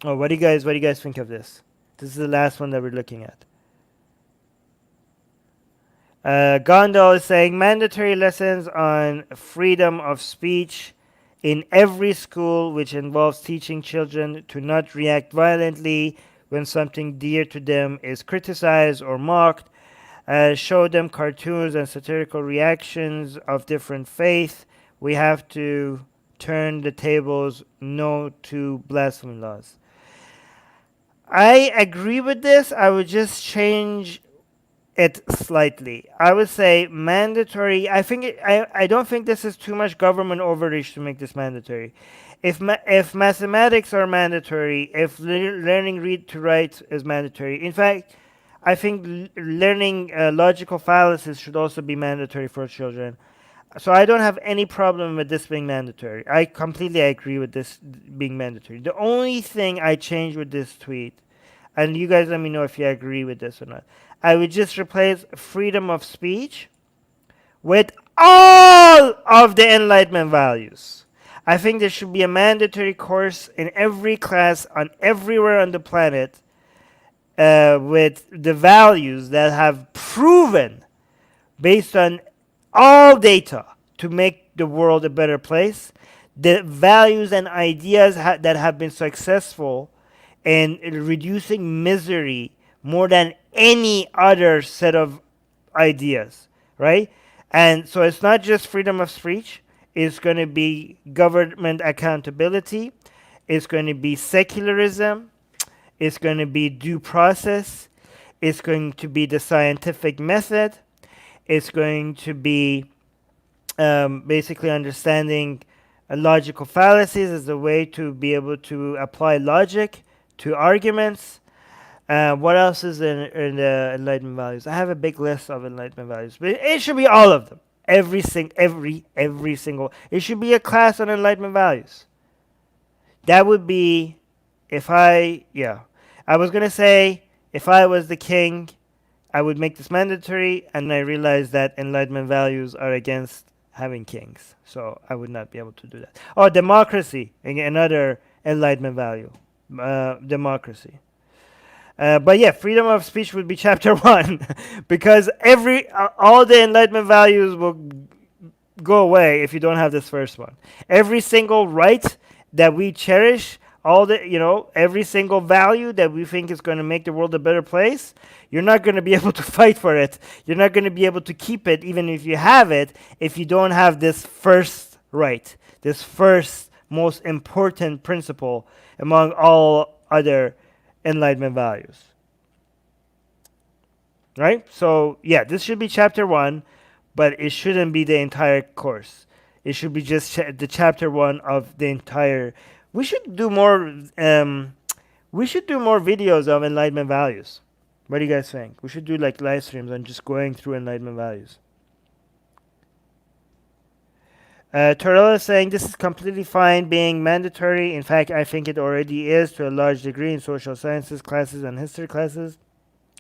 Oh, what do you guys think of this? This is the last one that we're looking at. Gondal is saying, mandatory lessons on freedom of speech in every school, which involves teaching children to not react violently when something dear to them is criticized or mocked. Show them cartoons and satirical reactions of different faith. We have to turn the tables, no to blasphemy laws. I agree with this. I would just change it slightly. I would say mandatory. I don't think this is too much government overreach to make this mandatory. If mathematics are mandatory, if learning read to write is mandatory. In fact, I think learning logical fallacies should also be mandatory for children. So I don't have any problem with this being mandatory. I completely agree with this being mandatory. The only thing I changed with this tweet, and you guys let me know if you agree with this or not, I would just replace freedom of speech with all of the Enlightenment values. I think there should be a mandatory course in every class on everywhere on the planet with the values that have proven, based on all data, to make the world a better place. The values and ideas that have been successful in reducing misery more than any other set of ideas, right? And so it's not just freedom of speech. It's going to be government accountability. It's going to be secularism. It's going to be due process. It's going to be the scientific method. It's going to be basically understanding logical fallacies as a way to be able to apply logic to arguments. What else is in the Enlightenment values? I have a big list of Enlightenment values, but it should be all of them. Every single. It should be a class on Enlightenment values. That would be, I was gonna say if I was the king, I would make this mandatory, and I realized that Enlightenment values are against having kings, so I would not be able to do that. Oh, democracy, another Enlightenment value, democracy. But yeah, freedom of speech would be chapter 1 because all the Enlightenment values will go away if you don't have this first one. Every single right that we cherish, every single value that we think is going to make the world a better place, you're not going to be able to fight for it. You're not going to be able to keep it, even if you have it, if you don't have this first right, this first most important principle among all other Enlightenment values. Right? So, yeah, this should be chapter 1, but it shouldn't be the entire course. It should be just the chapter 1 of the entire. We should do more. We should do more videos of Enlightenment values. What do you guys think? We should do like live streams on just going through Enlightenment values. Torella is saying this is completely fine being mandatory. In fact, I think it already is to a large degree in social sciences classes and history classes.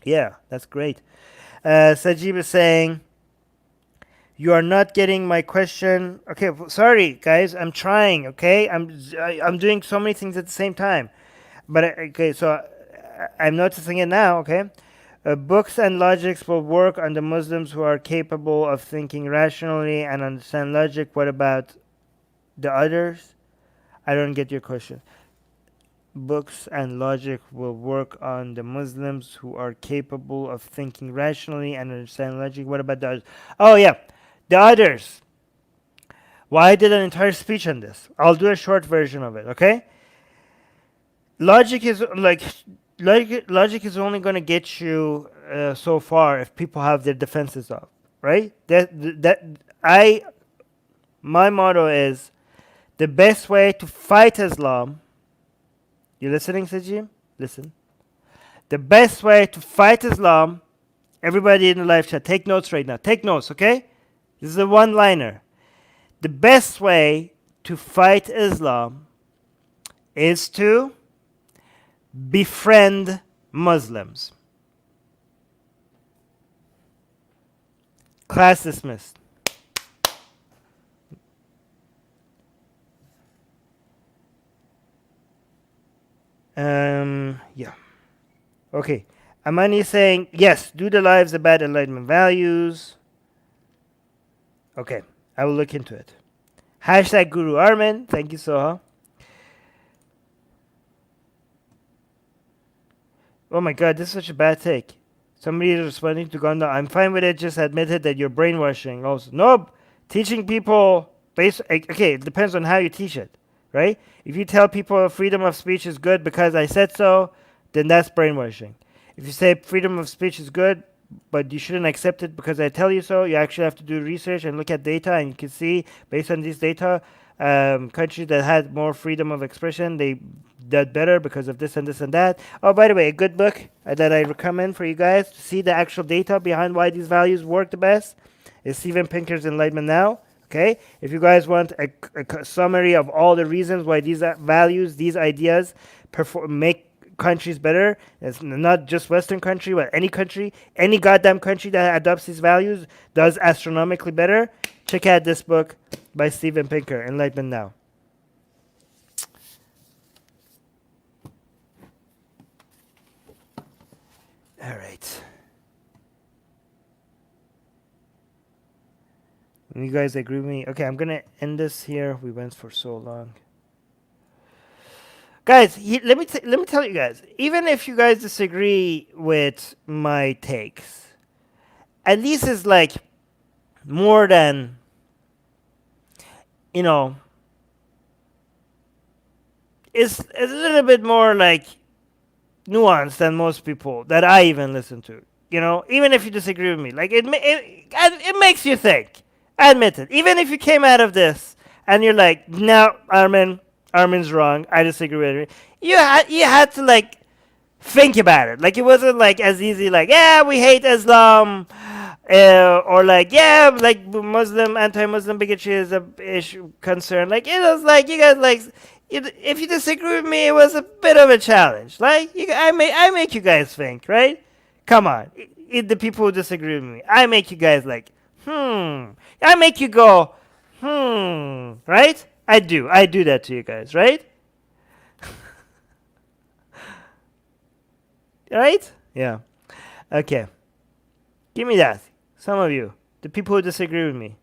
Yeah, that's great. Sajib is saying, you are not getting my question. Okay, sorry guys, I'm trying. Okay, I'm doing so many things at the same time. But okay, so I'm noticing it now. Okay, books and logics will work on the Muslims who are capable of thinking rationally and understand logic. What about the others? I don't get your question. Books and logic will work on the Muslims who are capable of thinking rationally and understand logic. What about the others? Oh yeah, the others. Well, I did an entire speech on this. I'll do a short version of it, okay? Logic is logic is only going to get you so far if people have their defenses up, right? My motto is the best way to fight Islam. You listening, Sajim? Listen. The best way to fight Islam, everybody in the live chat, take notes right now. Take notes, okay? This is a one-liner. The best way to fight Islam is to befriend Muslims. Class dismissed. Yeah. Okay. Amani is saying, yes, do the lives about Enlightenment values. Okay. I will look into it. Hashtag Guru Armin. Thank you, Soha. Oh my god, this is such a bad take. Somebody is responding to Gonda. I'm fine with it, just admitted that you're brainwashing also. Nope. Teaching people okay, it depends on how you teach it, right? If you tell people freedom of speech is good because I said so, then that's brainwashing. If you say freedom of speech is good, but you shouldn't accept it because I tell you so, you actually have to do research and look at data, and you can see, based on this data, countries that had more freedom of expression, they did better because of this and this and that. Oh, by the way, a good book that I recommend for you guys to see the actual data behind why these values work the best is Steven Pinker's Enlightenment Now. Okay, if you guys want a summary of all the reasons why these values, these ideas make countries better, it's not just Western country, but any country, any goddamn country that adopts these values does astronomically better. Check out this book by Steven Pinker, Enlightenment Now. All right. You guys agree with me? Okay, I'm gonna end this here. We went for so long. Guys, let me tell you guys, even if you guys disagree with my takes, at least it's like more than, it's a little bit more like nuanced than most people that I even listen to. You know, even if you disagree with me, like it makes you think. Admit it. Even if you came out of this and you're like, no, Armin's wrong. I disagree with him. You had to like think about it. Like it wasn't like as easy. Like yeah, we hate Islam, or like yeah, like anti-Muslim bigotry is a issue concern. Like it was like you guys like. If you disagree with me, it was a bit of a challenge. Like I make you guys think, right? Come on, the people who disagree with me, I make you guys like, I make you go, right? I do that to you guys, right? Right? Yeah. Okay. Give me that. Some of you, the people who disagree with me.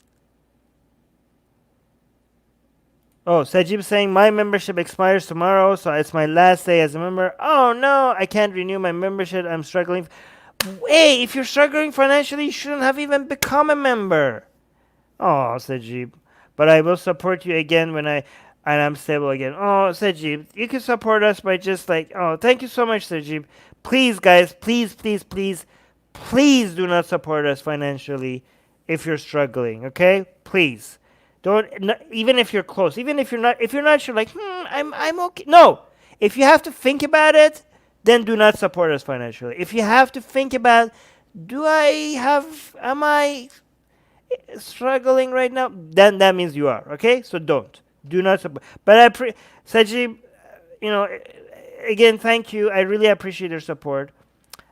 Oh, Sajib saying my membership expires tomorrow, so it's my last day as a member. Oh no, I can't renew my membership. I'm struggling. Hey, if you're struggling financially, you shouldn't have even become a member. Oh, Sajib. But I will support you again when I'm stable again. Oh, Sajib, you can support us by just like, oh, thank you so much, Sajib. Please, guys, please do not support us financially if you're struggling, okay? Please. Don't, even if you're close, even if you're not sure, like, I'm okay. No, if you have to think about it, then do not support us financially. If you have to think about, am I struggling right now? Then that means you are, okay? So do not support. But Sajib, you know, again, thank you. I really appreciate your support.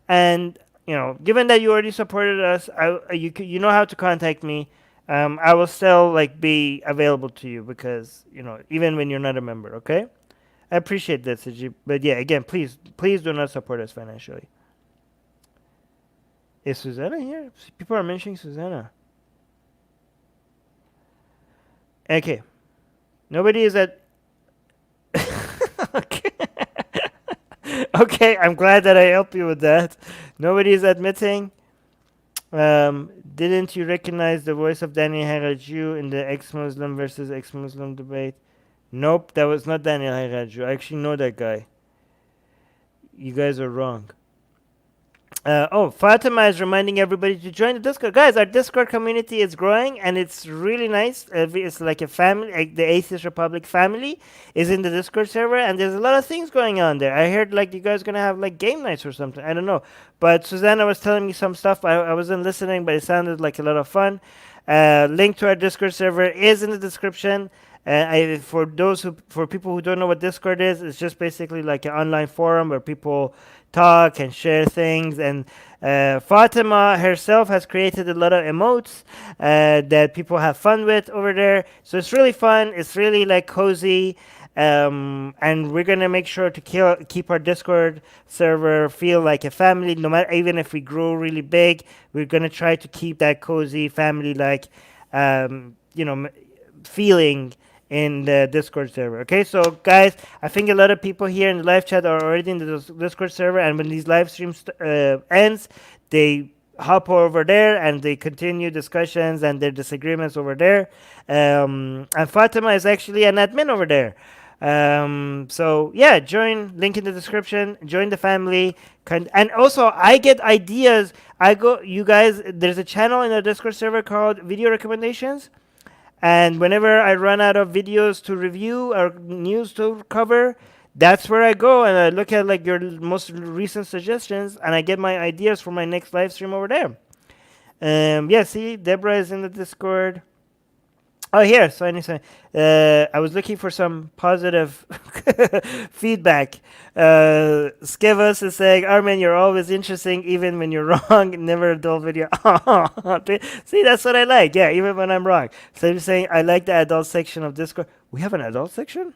And, you know, given that you already supported us, you know how to contact me. I will still like be available to you because, you know, even when you're not a member, okay? I appreciate that, Sajib. But yeah, again, please do not support us financially. Is Susanna here? People are mentioning Susanna. Okay. Nobody is at... Okay. Okay, I'm glad that I helped you with that. Nobody is admitting. Didn't you recognize the voice of Daniel Haraju in the ex-Muslim versus ex-Muslim debate? Nope, that was not Daniel Haraju. I actually know that guy. You guys are wrong. Fatima is reminding everybody to join the Discord. Guys, our Discord community is growing and it's really nice. It's like a family, like the Atheist Republic family is in the Discord server and there's a lot of things going on there. I heard like you guys are going to have like game nights or something. I don't know. But Susanna was telling me some stuff. I wasn't listening, but it sounded like a lot of fun. Link to our Discord server is in the description. For people who don't know what Discord is, it's just basically like an online forum where people talk and share things. And Fatima herself has created a lot of emotes that people have fun with over there. So it's really fun. It's really like cozy. And we're gonna make sure to keep our Discord server feel like a family. No matter, even if we grow really big, we're gonna try to keep that cozy family-like, feeling in the Discord server. Okay, so guys, I think a lot of people here in the live chat are already in the Discord server, and when these live streams ends, they hop over there and they continue discussions and their disagreements over there. And Fatima is actually an admin over there. So yeah, join, link in the description, join the family. And also I get ideas. You guys, there's a channel in the Discord server called Video Recommendations. And whenever I run out of videos to review or news to cover, that's where I go and I look at like your most recent suggestions and I get my ideas for my next live stream over there. Yeah, see, Deborah is in the Discord. Oh, here, so I was looking for some positive feedback. Skivas is saying, Armin, you're always interesting, even when you're wrong. Never a dull video. See, that's what I like. Yeah, even when I'm wrong. So you're saying, I like the adult section of Discord. We have an adult section?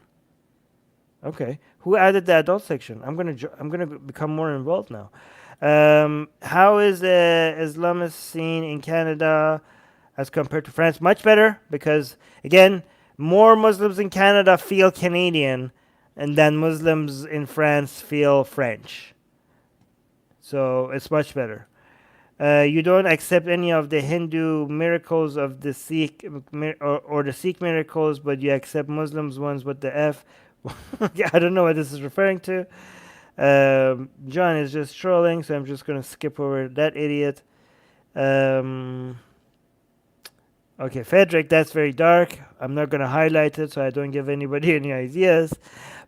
Okay. Who added the adult section? I'm gonna become more involved now. How is the Islamist scene in Canada as compared to France? Much better, because again, more Muslims in Canada feel Canadian and then Muslims in France feel French. So it's much better. You don't accept any of the Hindu miracles of the Sikh or the Sikh miracles, but you accept Muslims ones with the F. Yeah, I don't know what this is referring to. John is just trolling, so I'm just gonna skip over that idiot. Okay, Frederick, that's very dark. I'm not gonna highlight it so I don't give anybody any ideas.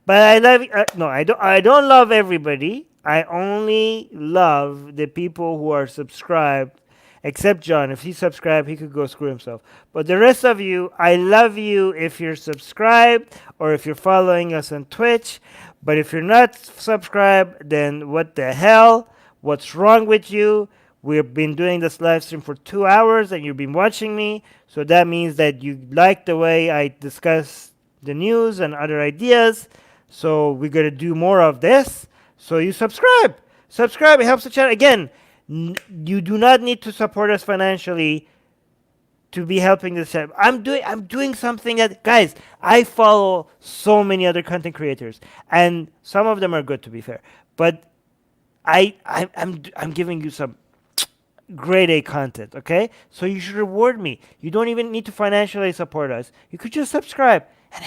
But I love. No, I don't. I don't love everybody. I only love the people who are subscribed. Except John. If he's subscribed, he could go screw himself. But the rest of you, I love you if you're subscribed or if you're following us on Twitch. But if you're not subscribed, then what the hell? What's wrong with you? We've been doing this live stream for 2 hours and you've been watching me. So that means that you like the way I discuss the news and other ideas. So we're going to do more of this. So you subscribe. Subscribe. It helps the channel. Again, you do not need to support us financially to be helping this channel. I'm doing something that, guys, I follow so many other content creators. And some of them are good, to be fair. But I'm giving you some grade A content, okay? So you should reward me. You don't even need to financially support us. You could just subscribe and